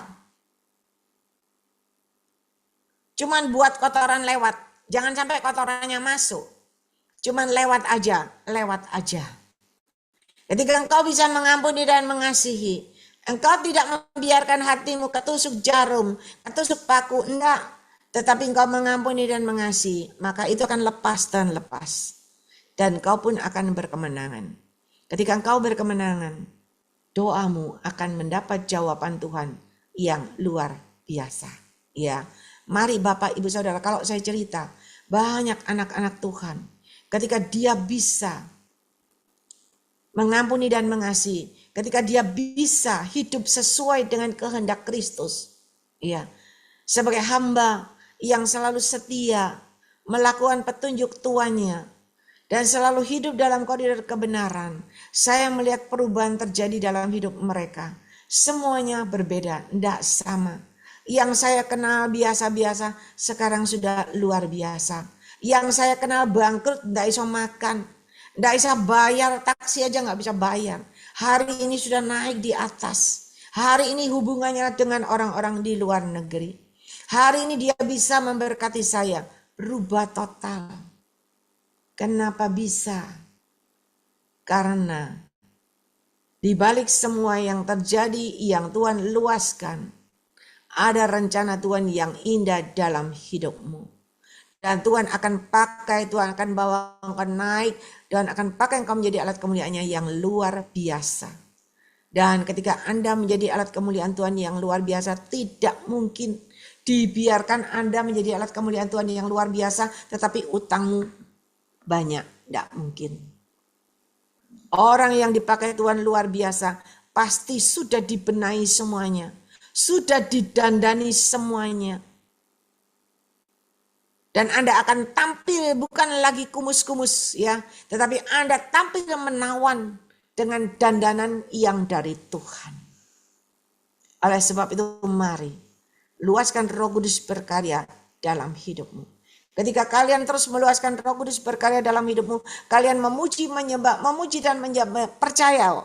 cuman buat kotoran lewat. Jangan sampai kotorannya masuk. Cuman lewat aja, lewat aja. Ketika engkau bisa mengampuni dan mengasihi, engkau tidak membiarkan hatimu ketusuk jarum, ketusuk paku, enggak. Tetapi engkau mengampuni dan mengasihi, maka itu akan lepas dan lepas. Dan kau pun akan berkemenangan. Ketika engkau berkemenangan, doamu akan mendapat jawaban Tuhan yang luar biasa. Ya, mari Bapak, Ibu, Saudara, kalau saya cerita, banyak anak-anak Tuhan, ketika dia bisa mengampuni dan mengasihi, ketika dia bisa hidup sesuai dengan kehendak Kristus, ya, sebagai hamba yang selalu setia melakukan petunjuk tuannya dan selalu hidup dalam koridor kebenaran, saya melihat perubahan terjadi dalam hidup mereka. Semuanya berbeda, tidak sama. Yang saya kenal biasa-biasa sekarang sudah luar biasa. Yang saya kenal bangkrut, tidak bisa makan, tidak bisa bayar, taksi aja nggak bisa bayar. Hari ini sudah naik di atas. Hari ini hubungannya dengan orang-orang di luar negeri. Hari ini dia bisa memberkati saya, berubah total. Kenapa bisa? Karena di balik semua yang terjadi, yang Tuhan luaskan, ada rencana Tuhan yang indah dalam hidupmu. Dan Tuhan akan pakai, Tuhan akan bawa engkau naik, dan akan pakai engkau menjadi alat kemuliaannya yang luar biasa. Dan ketika Anda menjadi alat kemuliaan Tuhan yang luar biasa, tidak mungkin dibiarkan Anda menjadi alat kemuliaan Tuhan yang luar biasa, tetapi utangmu banyak, tidak mungkin. Orang yang dipakai Tuhan luar biasa, pasti sudah dibenahi semuanya, sudah didandani semuanya. Dan Anda akan tampil bukan lagi kumus-kumus ya, tetapi Anda tampil menawan dengan dandanan yang dari Tuhan. Oleh sebab itu mari luaskan Roh Kudus berkarya dalam hidupmu. Ketika kalian terus meluaskan Roh Kudus berkarya dalam hidupmu, kalian memuji, menyembah, memuji dan menyembah. Percaya,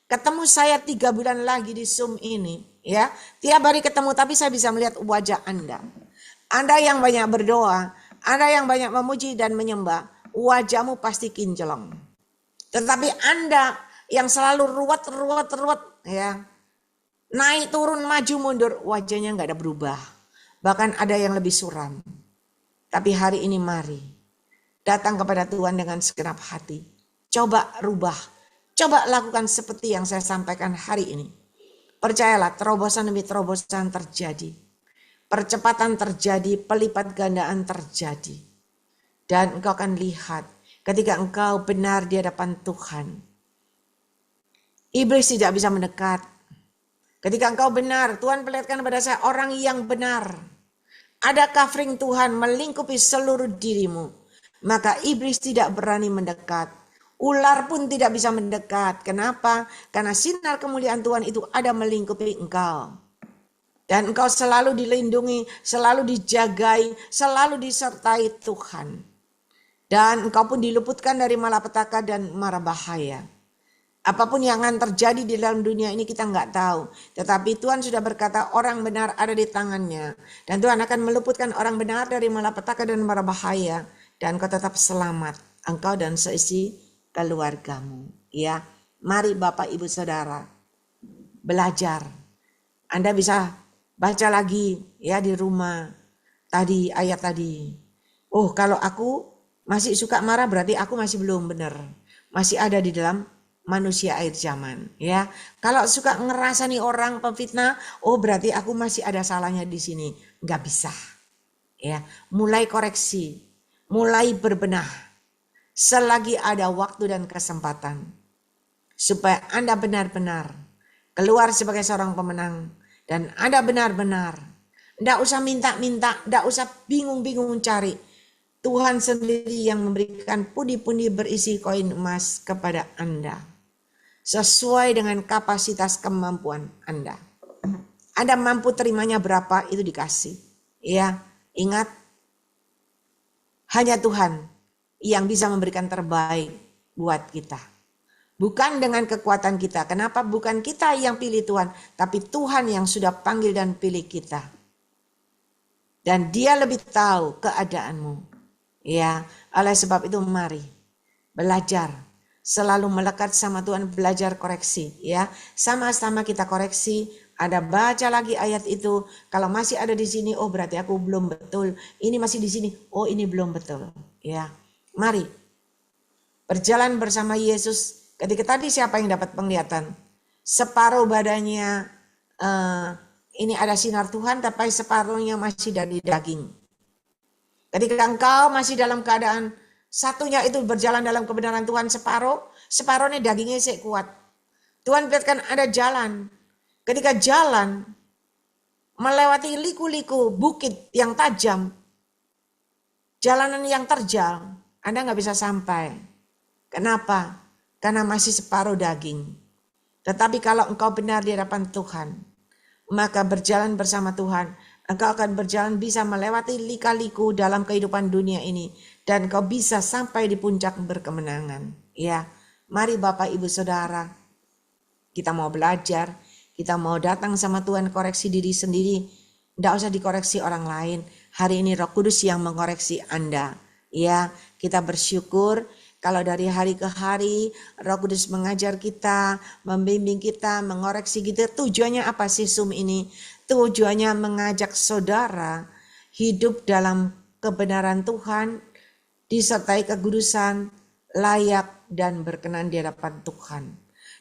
ketemu saya 3 bulan lagi di Zoom ini ya. Tiap hari ketemu, tapi saya bisa melihat wajah Anda. Anda yang banyak berdoa, Anda yang banyak memuji dan menyembah, wajahmu pasti kinclong. Tetapi Anda yang selalu ruwet ya, Naik turun maju mundur, wajahnya nggak ada berubah. Bahkan ada yang lebih suram. Tapi hari ini mari datang kepada Tuhan dengan segenap hati. Coba rubah, coba lakukan seperti yang saya sampaikan hari ini. Percayalah, terobosan demi terobosan terjadi. Percepatan terjadi, pelipat gandaan terjadi. Dan engkau akan lihat ketika engkau benar di hadapan Tuhan. Iblis tidak bisa mendekat. Ketika engkau benar, Tuhan perlihatkan kepada saya orang yang benar. Ada covering Tuhan melingkupi seluruh dirimu. Maka iblis tidak berani mendekat. Ular pun tidak bisa mendekat. Kenapa? Karena sinar kemuliaan Tuhan itu ada melingkupi engkau. Dan engkau selalu dilindungi, selalu dijagai, selalu disertai Tuhan. Dan engkau pun diluputkan dari malapetaka dan mara bahaya. Apapun yang akan terjadi di dalam dunia ini kita nggak tahu. Tetapi Tuhan sudah berkata orang benar ada di tangannya. Dan Tuhan akan meluputkan orang benar dari malapetaka dan mara bahaya. Dan kau tetap selamat. Engkau dan seisi keluargamu. Ya, mari Bapak Ibu Saudara belajar. Anda bisa baca lagi ya di rumah. Tadi ayat tadi. Oh, kalau aku masih suka marah berarti aku masih belum benar. Masih ada di dalam manusia akhir zaman. Ya, kalau suka ngerasani orang pemfitnah, oh berarti aku masih ada salahnya di sini. Nggak bisa. Ya, mulai koreksi, mulai berbenah. Selagi ada waktu dan kesempatan. Supaya Anda benar-benar keluar sebagai seorang pemenang. Dan Anda benar-benar. Nggak usah minta-minta, nggak usah bingung-bingung cari. Tuhan sendiri yang memberikan pundi-pundi berisi koin emas kepada Anda. Sesuai dengan kapasitas kemampuan Anda. Anda mampu terimanya berapa itu dikasih. Ya, ingat. Hanya Tuhan yang bisa memberikan terbaik buat kita. Bukan dengan kekuatan kita. Kenapa? Bukan kita yang pilih Tuhan. Tapi Tuhan yang sudah panggil dan pilih kita. Dan dia lebih tahu keadaanmu. Ya, oleh sebab itu mari belajar, selalu melekat sama Tuhan, belajar koreksi ya. Sama-sama kita koreksi, ada baca lagi ayat itu, kalau masih ada di sini oh berarti aku belum betul. Ini masih di sini, oh ini belum betul ya. Mari berjalan bersama Yesus. Ketika tadi siapa yang dapat penglihatan? Separuh badannya ini ada sinar Tuhan, tapi separuhnya masih dari daging. Ketika engkau masih dalam keadaan satunya itu berjalan dalam kebenaran Tuhan separuhnya dagingnya sih kuat. Tuhan perlihatkan ada jalan. Ketika jalan melewati liku-liku bukit yang tajam, jalanan yang terjal, Anda nggak bisa sampai. Kenapa? Karena masih separuh daging. Tetapi kalau engkau benar di hadapan Tuhan, maka berjalan bersama Tuhan, engkau akan berjalan bisa melewati lika-liku dalam kehidupan dunia ini. Dan kau bisa sampai di puncak berkemenangan. Ya, mari Bapak Ibu Saudara. Kita mau belajar. Kita mau datang sama Tuhan koreksi diri sendiri. Tidak usah dikoreksi orang lain. Hari ini Roh Kudus yang mengoreksi Anda. Ya, kita bersyukur. Kalau dari hari ke hari Roh Kudus mengajar kita, membimbing kita, mengoreksi kita. Tujuannya apa sih Zoom ini? Tujuannya mengajak saudara hidup dalam kebenaran Tuhan, disertai kekudusan, layak dan berkenan di hadapan Tuhan.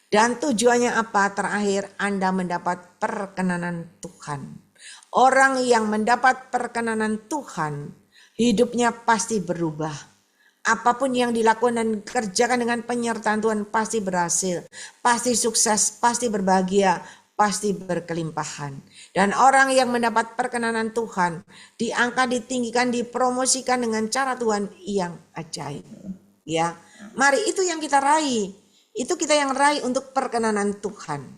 Dan tujuannya apa? Terakhir, Anda mendapat perkenanan Tuhan. Orang yang mendapat perkenanan Tuhan, hidupnya pasti berubah. Apapun yang dilakukan dan kerjakan dengan penyertaan Tuhan pasti berhasil, pasti sukses, pasti berbahagia, pasti berkelimpahan. Dan orang yang mendapat perkenanan Tuhan diangkat, ditinggikan, dipromosikan dengan cara Tuhan yang ajaib. Ya, mari itu yang kita raih. Itu kita yang raih untuk perkenanan Tuhan.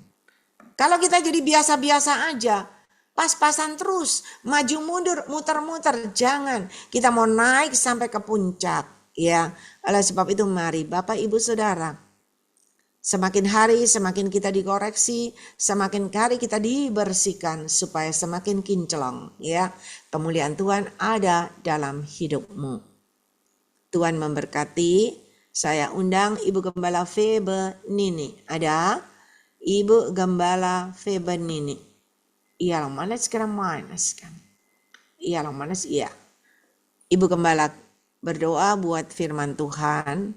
Kalau kita jadi biasa-biasa aja, pas-pasan terus, maju mundur, muter-muter, jangan. Kita mau naik sampai ke puncak. Ya, oleh sebab itu mari Bapak Ibu Saudara, semakin hari semakin kita dikoreksi, semakin hari kita dibersihkan supaya semakin kinclong ya. Kemuliaan Tuhan ada dalam hidupmu. Tuhan memberkati. Saya undang Ibu Gembala Febe Nini. Ada? Ibu Gembala Febanini. Iyalah manas sekarang manas kan. Iyalah manas iya. Ibu Gembala berdoa buat firman Tuhan.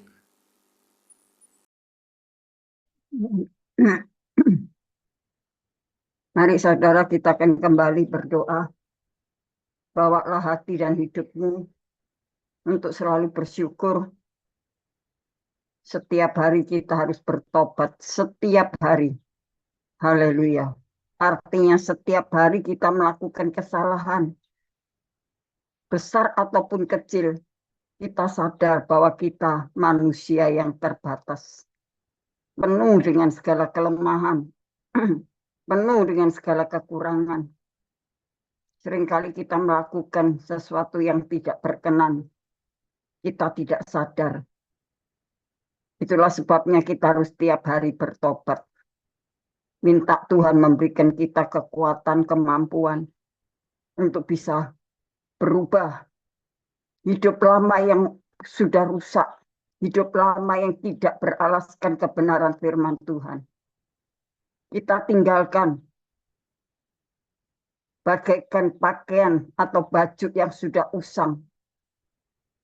Mari saudara kita akan kembali berdoa. Bawalah hati dan hidupmu untuk selalu bersyukur. Setiap hari kita harus bertobat. Setiap hari. Haleluya. Artinya setiap hari kita melakukan kesalahan. Besar ataupun kecil. Kita sadar bahwa kita manusia yang terbatas. Penuh dengan segala kelemahan. Penuh dengan segala kekurangan. Seringkali kita melakukan sesuatu yang tidak berkenan. Kita tidak sadar. Itulah sebabnya kita harus tiap hari bertobat. Minta Tuhan memberikan kita kekuatan, kemampuan untuk bisa berubah. Hidup lama yang sudah rusak. Hidup lama yang tidak beralaskan kebenaran firman Tuhan. Kita tinggalkan bagaikan pakaian atau baju yang sudah usang.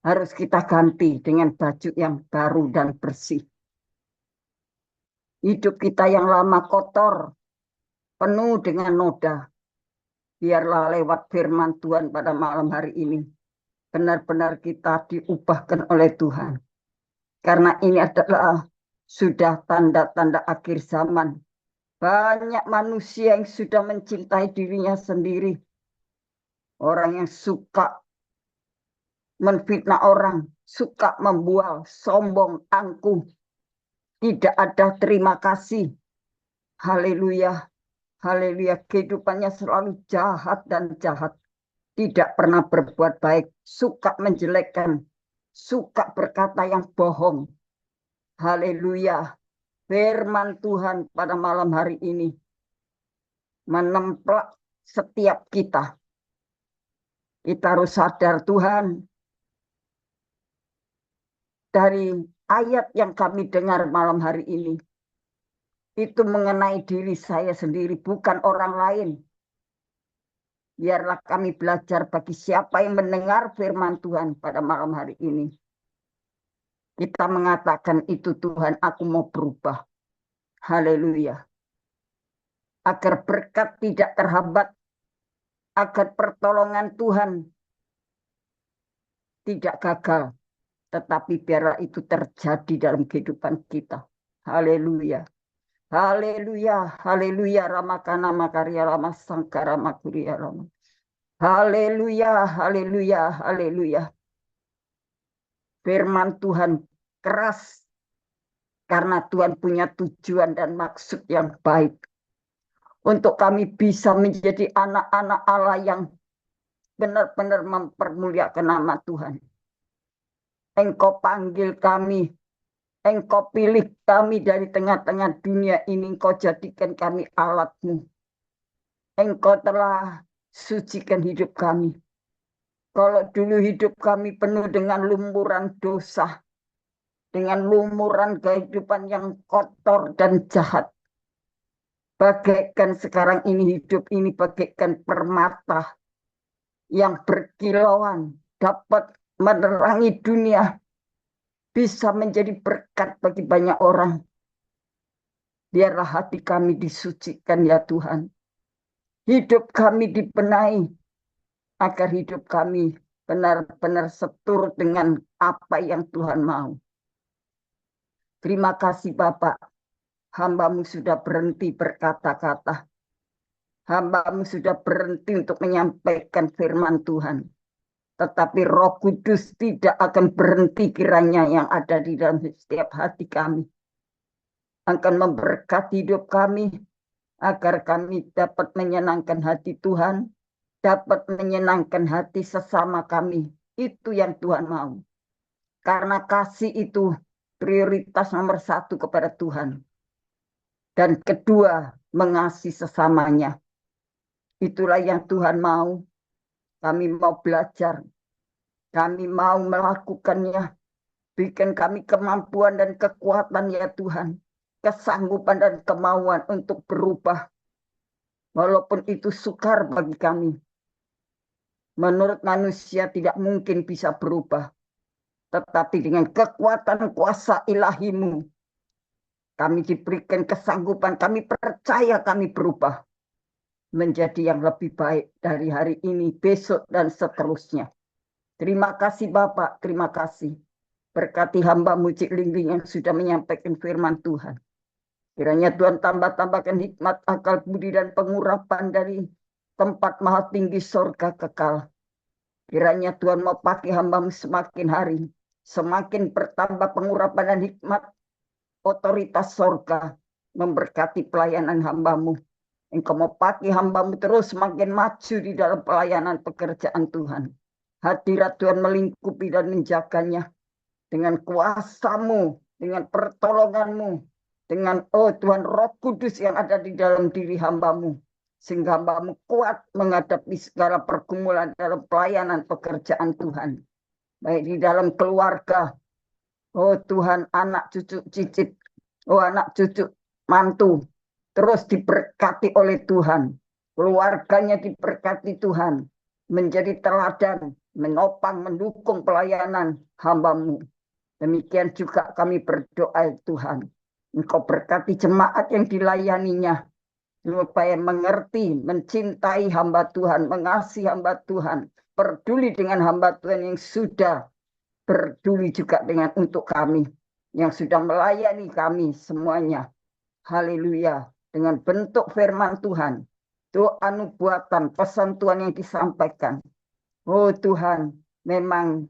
Harus kita ganti dengan baju yang baru dan bersih. Hidup kita yang lama kotor, penuh dengan noda. Biarlah lewat firman Tuhan pada malam hari ini, benar-benar kita diubahkan oleh Tuhan. Karena ini adalah sudah tanda-tanda akhir zaman. Banyak manusia yang sudah mencintai dirinya sendiri. Orang yang suka menfitnah orang, suka membual, sombong, angkuh. Tidak ada terima kasih. Haleluya. Haleluya. Kehidupannya selalu jahat dan jahat. Tidak pernah berbuat baik. Suka menjelekkan. Suka berkata yang bohong. Haleluya. Firman Tuhan pada malam hari ini menemplak setiap kita. Kita harus sadar Tuhan. Dari ayat yang kami dengar malam hari ini. Itu mengenai diri saya sendiri, bukan orang lain. Biarlah kami belajar bagi siapa yang mendengar firman Tuhan pada malam hari ini. Kita mengatakan itu Tuhan, aku mau berubah. Haleluya. Agar berkat tidak terhambat. Agar pertolongan Tuhan tidak gagal. Tetapi biarlah itu terjadi dalam kehidupan kita. Haleluya. Haleluya. Haleluya. Ramakana makarya rama sangkara makuria rama. Haleluya. Haleluya. Haleluya. Firman Tuhan keras. Karena Tuhan punya tujuan dan maksud yang baik. Untuk kami bisa menjadi anak-anak Allah yang benar-benar mempermuliakan nama Tuhan. Engkau panggil kami. Engkau pilih kami dari tengah-tengah dunia ini. Engkau jadikan kami alat-Mu. Engkau telah sucikan hidup kami. Kalau dulu hidup kami penuh dengan lumuran dosa. Dengan lumuran kehidupan yang kotor dan jahat. Bagaikan sekarang ini hidup ini bagaikan permata. Yang berkilauan. Dapat menerangi dunia. Bisa menjadi berkat bagi banyak orang. Biarlah hati kami disucikan ya Tuhan. Hidup kami dibenahi. Agar hidup kami benar-benar seturut dengan apa yang Tuhan mau. Terima kasih Bapak. Hamba-Mu sudah berhenti berkata-kata. Hamba-Mu sudah berhenti untuk menyampaikan firman Tuhan. Tetapi Roh Kudus tidak akan berhenti kiranya yang ada di dalam setiap hati kami. Akan memberkati hidup kami. Agar kami dapat menyenangkan hati Tuhan. Dapat menyenangkan hati sesama kami. Itu yang Tuhan mau. Karena kasih itu prioritas nomor 1 kepada Tuhan. Dan kedua, mengasihi sesamanya. Itulah yang Tuhan mau. Kami mau belajar. Kami mau melakukannya. Berikan kami kemampuan dan kekuatan ya Tuhan. kesanggupan dan kemauan untuk berubah. Walaupun itu sukar bagi kami. Menurut manusia tidak mungkin bisa berubah. Tetapi dengan kekuatan kuasa ilahimu, kami diberikan kesanggupan, kami percaya kami berubah menjadi yang lebih baik dari hari ini, besok, dan seterusnya. Terima kasih Bapak, terima kasih. Berkati hamba-Mu Cik Lingling yang sudah menyampaikan firman Tuhan. Kiranya Tuhan tambah-tambahkan hikmat, akal budi, dan pengurapan dari tempat maha tinggi sorga kekal. Kiranya Tuhan mau pakai hamba-Mu semakin hari, semakin bertambah pengurapan dan hikmat, otoritas sorga, memberkati pelayanan hamba-Mu. Engkau mau pakai hamba-Mu terus semakin maju di dalam pelayanan pekerjaan Tuhan. Hadirat Tuhan melingkupi dan menjaganya dengan kuasa-Mu, dengan pertolongan-Mu, dengan Tuhan Roh Kudus yang ada di dalam diri hamba-Mu, sehingga hamba-Mu kuat menghadapi segala pergumulan dalam pelayanan pekerjaan Tuhan, baik di dalam keluarga, Tuhan, anak cucu cicit, anak cucu mantu, terus diberkati oleh Tuhan, keluarganya diberkati Tuhan, menjadi teladan, menopang, mendukung pelayanan hamba-Mu. Demikian juga kami berdoa Tuhan, Engkau berkati jemaat yang dilayaninya, supaya mengerti, mencintai hamba Tuhan, mengasihi hamba Tuhan, peduli dengan hamba Tuhan yang sudah peduli juga dengan untuk kami, yang sudah melayani kami semuanya. Haleluya. Dengan bentuk firman Tuhan, doa nubuatan, pesan Tuhan yang disampaikan. Oh Tuhan, memang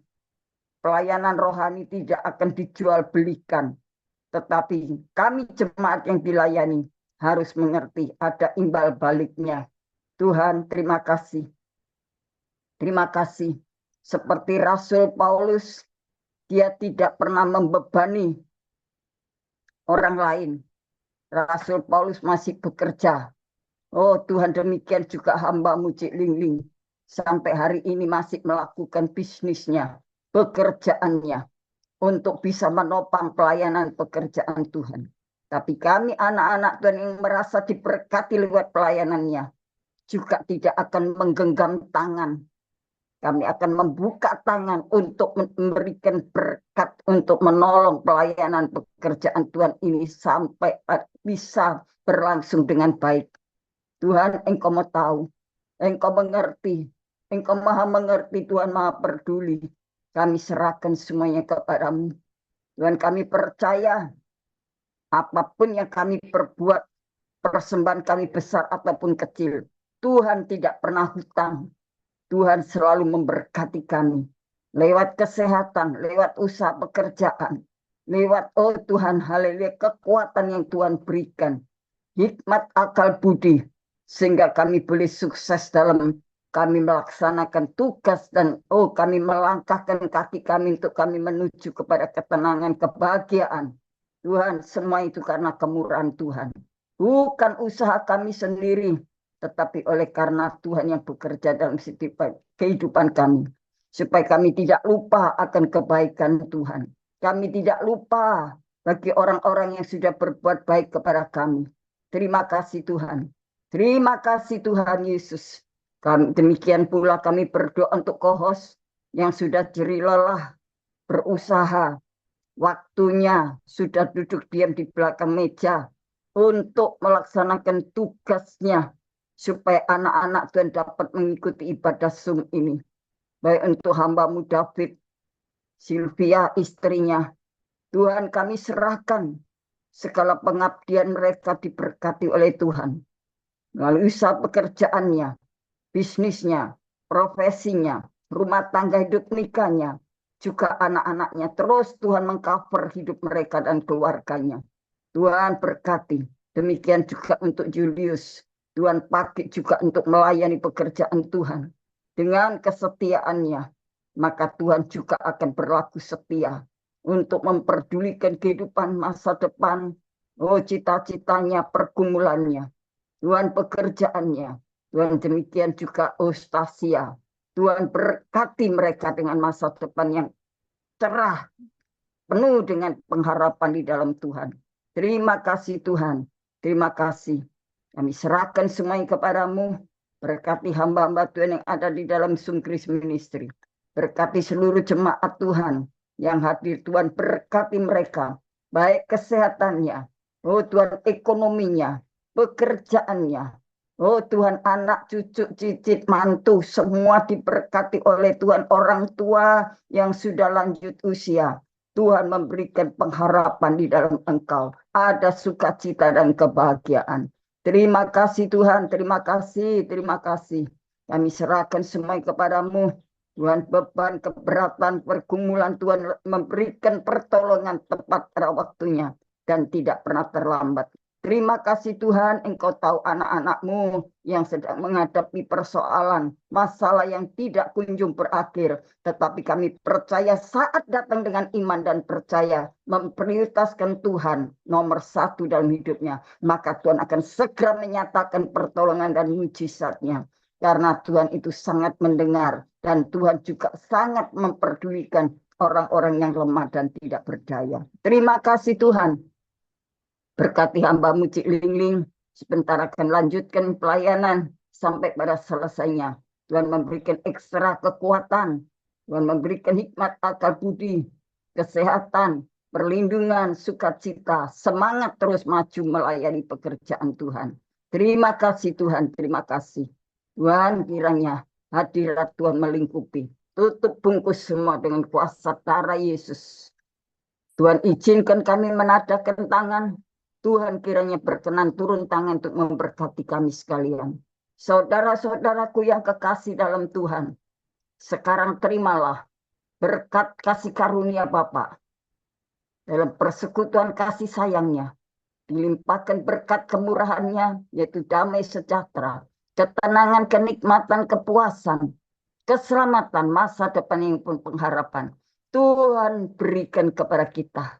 pelayanan rohani tidak akan dijual belikan. Tetapi kami jemaat yang dilayani harus mengerti ada imbal baliknya. Tuhan, terima kasih. Terima kasih. Seperti Rasul Paulus, dia tidak pernah membebani orang lain. Rasul Paulus masih bekerja. Oh Tuhan, demikian juga hamba-Mu Cik Lingling. Sampai hari ini masih melakukan bisnisnya, pekerjaannya, untuk bisa menopang pelayanan pekerjaan Tuhan. Tapi kami anak-anak Tuhan yang merasa diberkati lewat pelayanannya, juga tidak akan menggenggam tangan. Kami akan membuka tangan untuk memberikan berkat, untuk menolong pelayanan pekerjaan Tuhan ini sampai bisa berlangsung dengan baik. Tuhan, Engkau mau tahu, Engkau mengerti, Engkau maha mengerti, Tuhan maha peduli. Kami serahkan semuanya kepada-Mu. Tuhan, kami percaya apapun yang kami perbuat, persembahan kami besar ataupun kecil, Tuhan tidak pernah hutang. Tuhan selalu memberkati kami. Lewat kesehatan, lewat usaha pekerjaan. Lewat, Tuhan, haleluya, kekuatan yang Tuhan berikan. Hikmat akal budi. Sehingga kami boleh sukses dalam kami melaksanakan tugas dan kami melangkahkan kaki kami untuk kami menuju kepada ketenangan, kebahagiaan. Tuhan, semua itu karena kemurahan Tuhan. Bukan usaha kami sendiri, tetapi oleh karena Tuhan yang bekerja dalam setiap kehidupan kami. Supaya kami tidak lupa akan kebaikan Tuhan. Kami tidak lupa bagi orang-orang yang sudah berbuat baik kepada kami. Terima kasih Tuhan. Terima kasih Tuhan Yesus. Demikian pula kami berdoa untuk co-host yang sudah jerih lelah berusaha. Waktunya sudah duduk diam di belakang meja untuk melaksanakan tugasnya, supaya anak-anak Tuhan dapat mengikuti ibadah Zoom ini. Baik untuk hamba-Mu David, Sylvia istrinya. Tuhan, kami serahkan segala pengabdian mereka diberkati oleh Tuhan. Melalui usaha pekerjaannya, bisnisnya, profesinya, rumah tangga hidup nikahnya, juga anak-anaknya. Terus Tuhan mengcover hidup mereka dan keluarganya. Tuhan berkati. Demikian juga untuk Julius. Tuhan pakai juga untuk melayani pekerjaan Tuhan. Dengan kesetiaannya, maka Tuhan juga akan berlaku setia untuk memperdulikan kehidupan masa depan, cita-citanya, pergumulannya, Tuhan pekerjaannya. Tuhan demikian juga Stasia. Tuhan berkati mereka dengan masa depan yang cerah, penuh dengan pengharapan di dalam Tuhan. Terima kasih Tuhan. Terima kasih. Kami serahkan semuanya kepadamu. Berkati hamba-hamba Tuhan yang ada di dalam Zoom Grace Ministry. Berkati seluruh jemaat Tuhan yang hadir. Tuhan, berkati mereka. Baik kesehatannya. Oh Tuhan, ekonominya. Pekerjaannya. Oh Tuhan, anak, cucu, cicit, mantu, semua diberkati oleh Tuhan. Orang tua yang sudah lanjut usia. Tuhan memberikan pengharapan di dalam Engkau. Ada sukacita dan kebahagiaan. Terima kasih Tuhan, terima kasih, terima kasih. Kami serahkan semua kepadamu. Tuhan, beban, keberatan, pergumulan, Tuhan memberikan pertolongan tepat pada waktunya. Dan tidak pernah terlambat. Terima kasih Tuhan, Engkau tahu anak-anak-Mu yang sedang menghadapi persoalan, masalah yang tidak kunjung berakhir. Tetapi kami percaya saat datang dengan iman dan percaya, memprioritaskan Tuhan nomor satu dalam hidupnya. Maka Tuhan akan segera menyatakan pertolongan dan mujizatnya. Karena Tuhan itu sangat mendengar dan Tuhan juga sangat memperdulikan orang-orang yang lemah dan tidak berdaya. Terima kasih Tuhan. Berkati hamba-Mu Cik Lingling, sebentar akan lanjutkan pelayanan sampai pada selesainya. Tuhan memberikan ekstra kekuatan, Tuhan memberikan hikmat akal budi, kesehatan, perlindungan, sukacita, semangat terus maju melayani pekerjaan Tuhan. Terima kasih Tuhan, terima kasih. Tuhan kiranya hadirat Tuhan melingkupi. Tutup bungkus semua dengan kuasa darah Yesus. Tuhan izinkan kami menadahkan tangan. Tuhan kiranya berkenan turun tangan untuk memberkati kami sekalian. Saudara-saudaraku yang kekasih dalam Tuhan, sekarang terimalah berkat kasih karunia Bapa dalam persekutuan kasih sayangnya. Dilimpahkan berkat kemurahannya, yaitu damai sejahtera, ketenangan, kenikmatan, kepuasan, keselamatan, masa depan yang pun pengharapan. Tuhan berikan kepada kita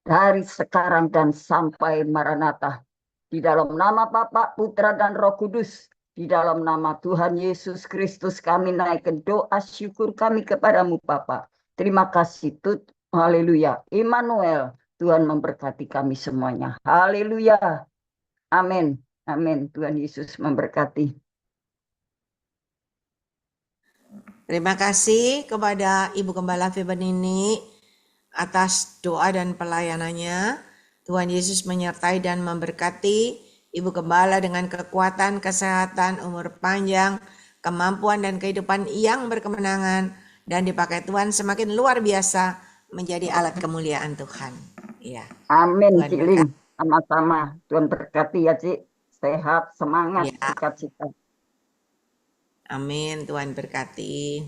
dari sekarang dan sampai Maranatha. Di dalam nama Bapa, Putra, dan Roh Kudus. Di dalam nama Tuhan Yesus Kristus kami naikkan doa syukur kami kepadamu Bapa. Terima kasih Tuhan. Haleluya. Immanuel. Tuhan memberkati kami semuanya. Haleluya. Amin. Amin. Tuhan Yesus memberkati. Terima kasih kepada Ibu Gembala Febenini atas doa dan pelayanannya. Tuhan Yesus menyertai dan memberkati Ibu Gembala dengan kekuatan, kesehatan, umur panjang, kemampuan dan kehidupan yang berkemenangan, dan dipakai Tuhan semakin luar biasa menjadi alat kemuliaan Tuhan. Ya. Amin, Tuhan Cik Ling. Sama-sama. Tuhan berkati ya, Cik. Sehat, semangat, Ya. sukacita. Amin, Tuhan berkati.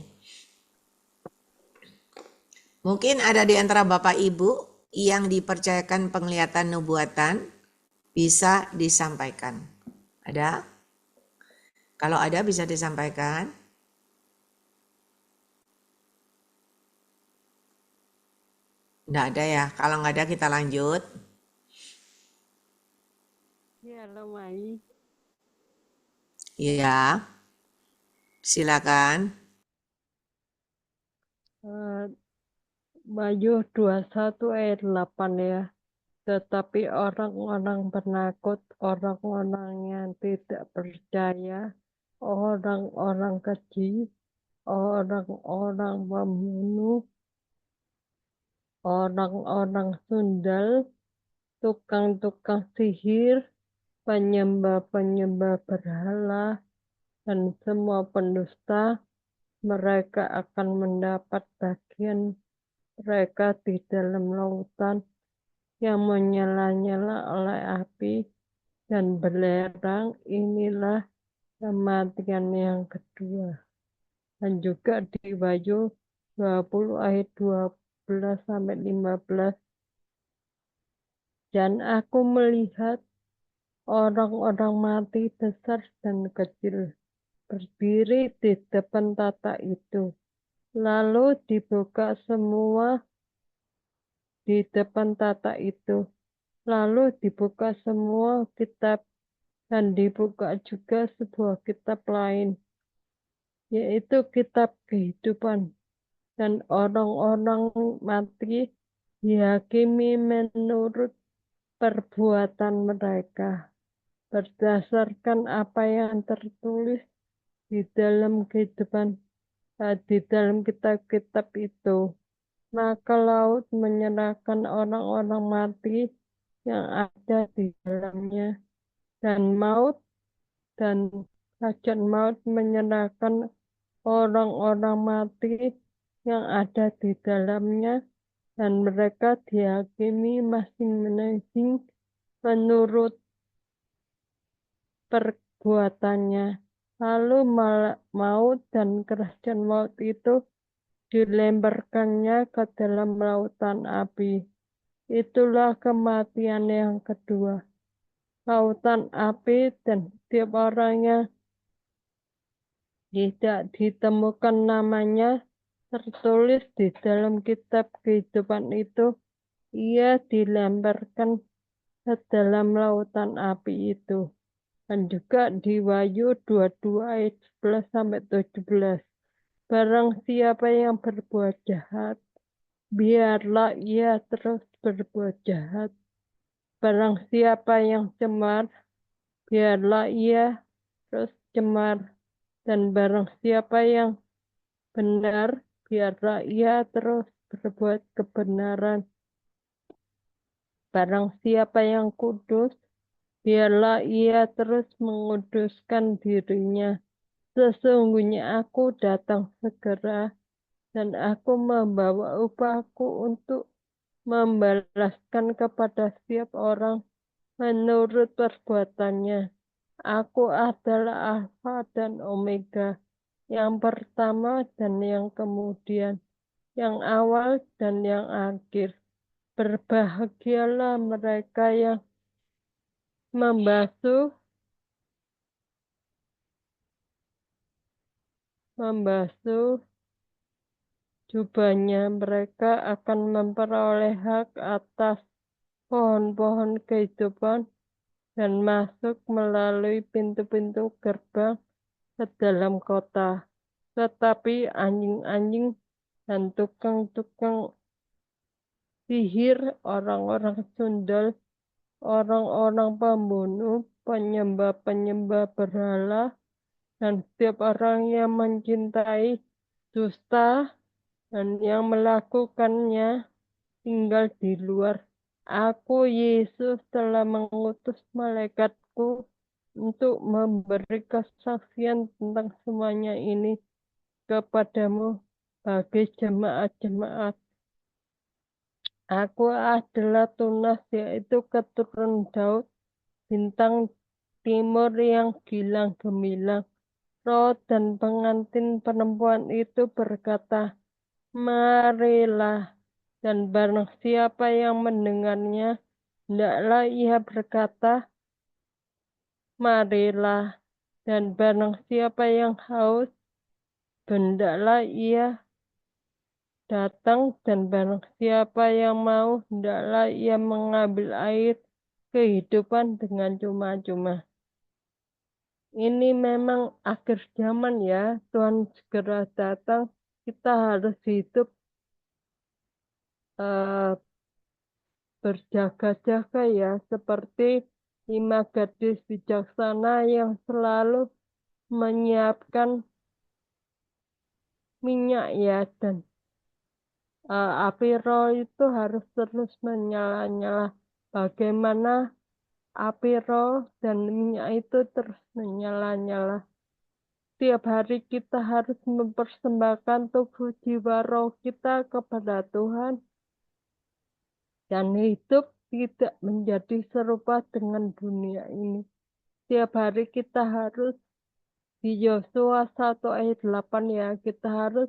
Mungkin ada di antara Bapak Ibu yang dipercayakan penglihatan nubuatan, bisa disampaikan. Ada? Kalau ada bisa disampaikan. Nggak ada ya. Kalau nggak ada kita lanjut. Ya, Lamai. Iya. Silakan. Maju 21 ayat 8 ya. Tetapi orang-orang penakut, orang-orang yang tidak percaya, orang-orang keji, orang-orang pembunuh, orang-orang sundal, tukang-tukang sihir, penyembah-penyembah berhala, dan semua pendusta, mereka akan mendapat bagian mereka di dalam lautan yang menyala-nyala oleh api dan belerang. Inilah kematian yang kedua. Dan juga di Wahyu 20 ayat 12 sampai 15. Dan aku melihat orang-orang mati besar dan kecil berdiri di depan tata itu. Lalu dibuka semua di depan tata itu. Lalu dibuka semua kitab dan dibuka juga sebuah kitab lain, yaitu kitab kehidupan. Dan orang-orang mati dihakimi menurut perbuatan mereka berdasarkan apa yang tertulis di dalam di dalam kitab-kitab itu. Maka laut menyerahkan orang-orang mati yang ada di dalamnya, dan kerajaan maut menyerahkan orang-orang mati yang ada di dalamnya, dan mereka dihakimi masing-masing menurut perbuatannya. Lalu maut dan kerajaan maut itu dilemparkannya ke dalam lautan api. Itulah kematian yang kedua, lautan api, dan setiap orang yang tidak ditemukan namanya tertulis di dalam kitab kehidupan itu, ia dilemparkan ke dalam lautan api itu. Dan juga di Wahyu 22 ayat 11 sampai 17. Barang siapa yang berbuat jahat, biarlah ia terus berbuat jahat. Barang siapa yang cemar, biarlah ia terus cemar. Dan barang siapa yang benar, biarlah ia terus berbuat kebenaran. Barang siapa yang kudus, biarlah ia terus menguduskan dirinya. Sesungguhnya aku datang segera, dan aku membawa upahku untuk membalaskan kepada setiap orang menurut perbuatannya. Aku adalah Alfa dan Omega, yang pertama dan yang kemudian, yang awal dan yang akhir. Berbahagialah mereka yang membasuh jubahnya, mereka akan memperoleh hak atas pohon-pohon kehidupan dan masuk melalui pintu-pintu gerbang ke dalam kota. Tetapi anjing-anjing dan tukang-tukang sihir, orang-orang sundal, orang-orang pembunuh, penyembah-penyembah berhala, dan setiap orang yang mencintai dusta dan yang melakukannya tinggal di luar. Aku, Yesus, telah mengutus malaikatku untuk memberi kesaksian tentang semuanya ini kepadamu bagi jemaat-jemaat. Aku adalah Tunas, yaitu keturunan Daud, bintang timur yang gilang gemilang. Roh dan pengantin perempuan itu berkata, marilah. Dan barang siapa yang mendengarnya, hendaklah ia berkata, marilah. Dan barang siapa yang haus, hendaklah ia datang. Dan barang siapa yang mau, hendaklah ia mengambil air kehidupan dengan cuma-cuma. Ini memang akhir zaman ya, Tuhan segera datang. Kita harus hidup berjaga-jaga ya, seperti 5 gadis bijaksana yang selalu menyiapkan minyak ya, dan api roh itu harus terus menyala-nyala. Bagaimana api roh dan minyak itu terus menyala-nyala. Tiap hari kita harus mempersembahkan tubuh, jiwa, roh kita kepada Tuhan, dan hidup tidak menjadi serupa dengan dunia ini. Tiap hari kita harus, di Yosua 1 ayat 8 ya, kita harus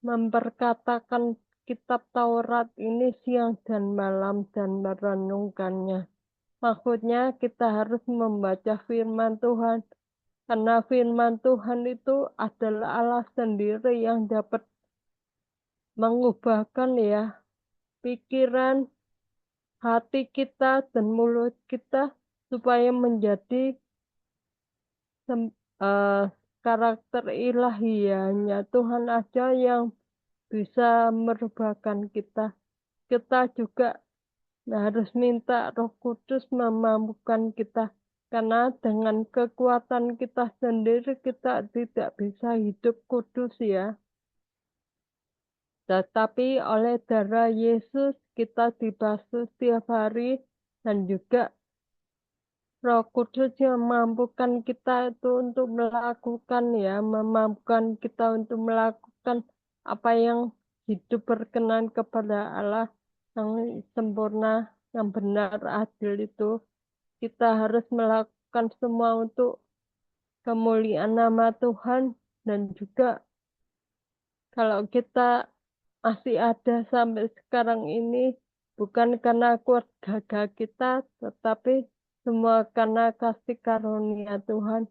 memperkatakan kitab Taurat ini siang dan malam dan merenungkannya. Maksudnya kita harus membaca firman Tuhan, karena firman Tuhan itu adalah Allah sendiri yang dapat mengubahkan ya pikiran, hati kita, dan mulut kita supaya menjadi karakter ilahi. Hanya Tuhan aja yang bisa merubahkan kita. Kita juga harus minta Roh Kudus memampukan kita. Karena dengan kekuatan kita sendiri kita tidak bisa hidup kudus ya. Tetapi oleh darah Yesus kita dibasuh setiap hari dan juga Roh Kudus yang memampukan kita itu untuk melakukan ya, memampukan kita untuk melakukan apa yang hidup berkenan kepada Allah yang sempurna, yang benar, adil itu. Kita harus melakukan semua untuk kemuliaan nama Tuhan dan juga kalau kita masih ada sampai sekarang ini bukan karena kuat gagah kita, tetapi semua karena kasih karunia Tuhan.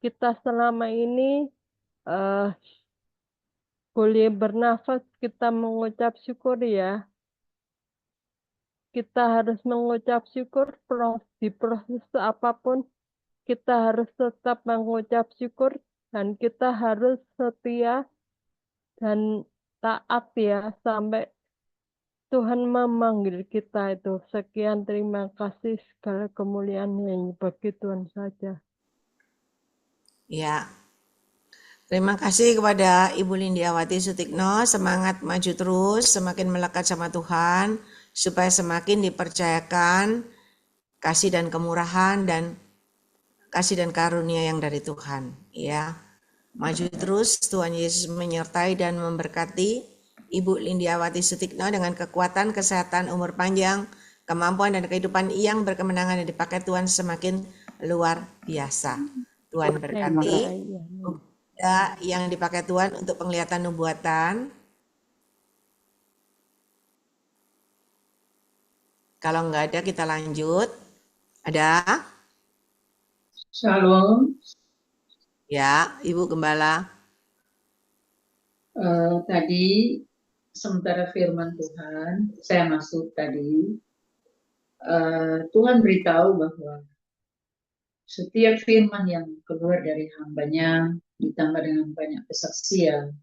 Kita selama ini eh, boleh bernafas, kita mengucap syukur ya. Kita harus mengucap syukur di proses apapun. Kita harus tetap mengucap syukur dan kita harus setia dan taat ya sampai Tuhan memanggil kita itu. Sekian terima kasih segala kemuliaan yang bagi Tuhan saja. Ya, terima kasih kepada Ibu Lindiawati Sutikno. Semangat maju terus, semakin melekat sama Tuhan, supaya semakin dipercayakan kasih dan kemurahan dan kasih dan karunia yang dari Tuhan. Ya, maju terus. Tuhan Yesus menyertai dan memberkati Ibu Lindiawati Sutikno dengan kekuatan, kesehatan, umur panjang, kemampuan dan kehidupan yang berkemenangan dan dipakai Tuhan semakin luar biasa. Tuhan berkati. Ada yang dipakai Tuhan untuk penglihatan nubuatan. Kalau nggak ada kita lanjut. Ada? Shalom. Ya, Ibu Gembala. Tadi sementara firman Tuhan, saya masuk tadi, Tuhan beritahu bahwa setiap firman yang keluar dari hambanya, ditambah dengan banyak kesaksian,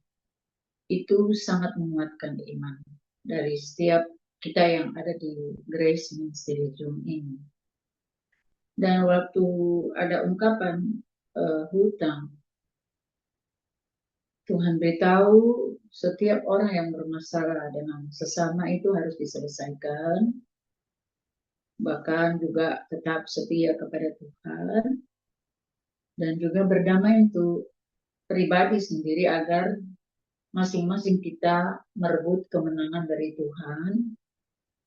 itu sangat menguatkan iman dari setiap kita yang ada di Grace Ministry Zoom ini. Dan waktu ada ungkapan hutang, Tuhan beritahu setiap orang yang bermasalah dengan sesama itu harus diselesaikan, bahkan juga tetap setia kepada Tuhan, dan juga berdamai untuk pribadi sendiri agar masing-masing kita merebut kemenangan dari Tuhan,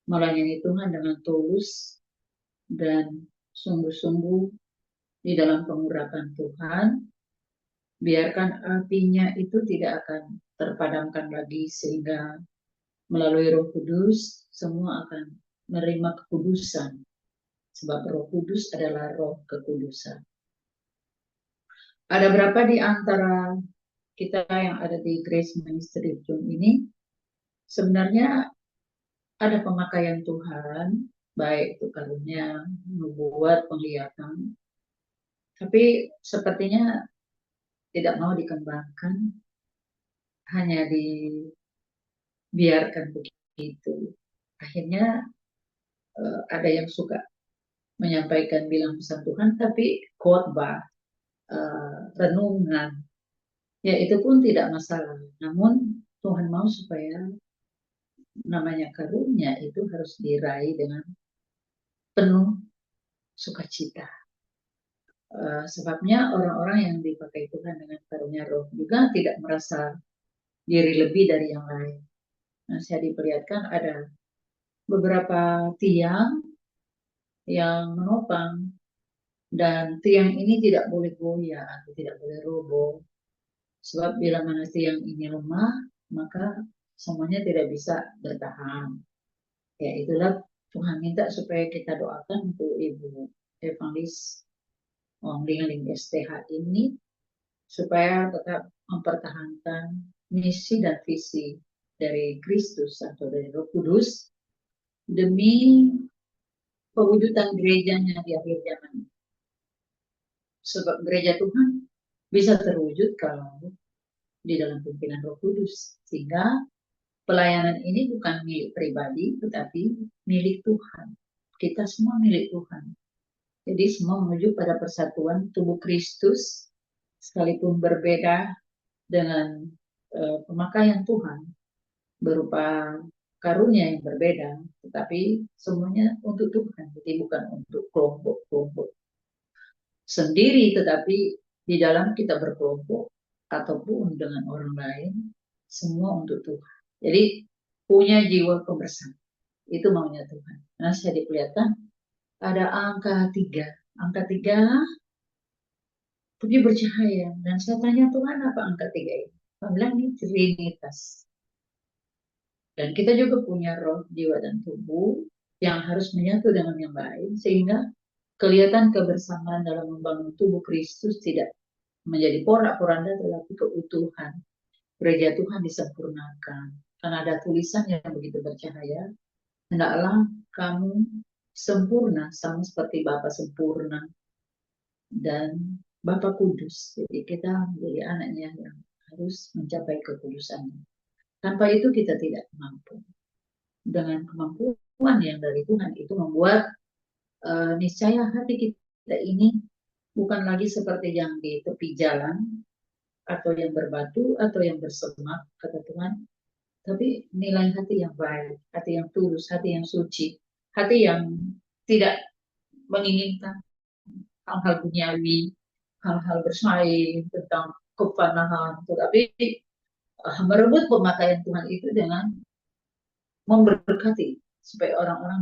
melayani Tuhan dengan tulus dan sungguh-sungguh di dalam pengurapan Tuhan. Biarkan apinya itu tidak akan terpadamkan lagi sehingga melalui Roh Kudus semua akan menerima kekudusan. Sebab Roh Kudus adalah Roh kekudusan. Ada berapa di antara kita yang ada di Grace Ministry Zoom ini sebenarnya ada pemakaian Tuhan, baik itu karunia, nubuat, penglihatan, tapi sepertinya tidak mau dikembangkan, hanya dibiarkan begitu. Akhirnya ada yang suka menyampaikan bilang pesan Tuhan, tapi khotbah, renungan, ya itu pun tidak masalah. Namun Tuhan mau supaya namanya karunia itu harus diraih dengan penuh sukacita. Sebabnya orang-orang yang dipakai Tuhan dengan karunia roh juga tidak merasa diri lebih dari yang lain. Nah, saya diperlihatkan ada beberapa tiang yang menopang, dan tiang ini tidak boleh goyah atau tidak boleh roboh. Sebab bila mana tiang ini lemah, maka semuanya tidak bisa bertahan. Ya, itulah Tuhan minta supaya kita doakan untuk Ibu Evangelis Ongling STH ini supaya tetap mempertahankan misi dan visi dari Kristus atau dari Roh Kudus demi pewujudan gerejanya di akhir zaman. Sebab gereja Tuhan bisa terwujud kalau di dalam pimpinan Roh Kudus, sehingga pelayanan ini bukan milik pribadi, tetapi milik Tuhan. Kita semua milik Tuhan. Jadi semua menuju pada persatuan tubuh Kristus, sekalipun berbeda dengan pemakaian Tuhan, berupa karunia yang berbeda, tetapi semuanya untuk Tuhan. Jadi bukan untuk kelompok-kelompok sendiri, tetapi di dalam kita berkelompok ataupun dengan orang lain, semua untuk Tuhan. Jadi punya jiwa kebersamaan. Itu maunya Tuhan. Nah, saya diperlihatkan ada angka 3. Angka 3 tapi bercahaya. Dan saya tanya Tuhan, apa angka 3 ini? Tuhan bilang ini Trinitas. Dan kita juga punya roh, jiwa, dan tubuh yang harus menyatu dengan yang lain, sehingga kelihatan kebersamaan dalam membangun tubuh Kristus tidak menjadi porak-poranda, tetapi keutuhan. Gereja Tuhan disempurnakan. Karena ada tulisan yang begitu bercahaya, hendaklah kamu sempurna sama seperti Bapa sempurna dan Bapa kudus. Jadi kita menjadi anaknya yang harus mencapai kekudusan. Tanpa itu kita tidak mampu. Dengan kemampuan yang dari Tuhan itu membuat niscaya hati kita ini bukan lagi seperti yang di tepi jalan atau yang berbatu atau yang bersemak, kata Tuhan, tapi nilai hati yang baik, hati yang tulus, hati yang suci, hati yang tidak menginginkan hal-hal duniawi, hal-hal bersaing tentang kefanahan, tetapi merebut pemakaian Tuhan itu dengan memberkati supaya orang-orang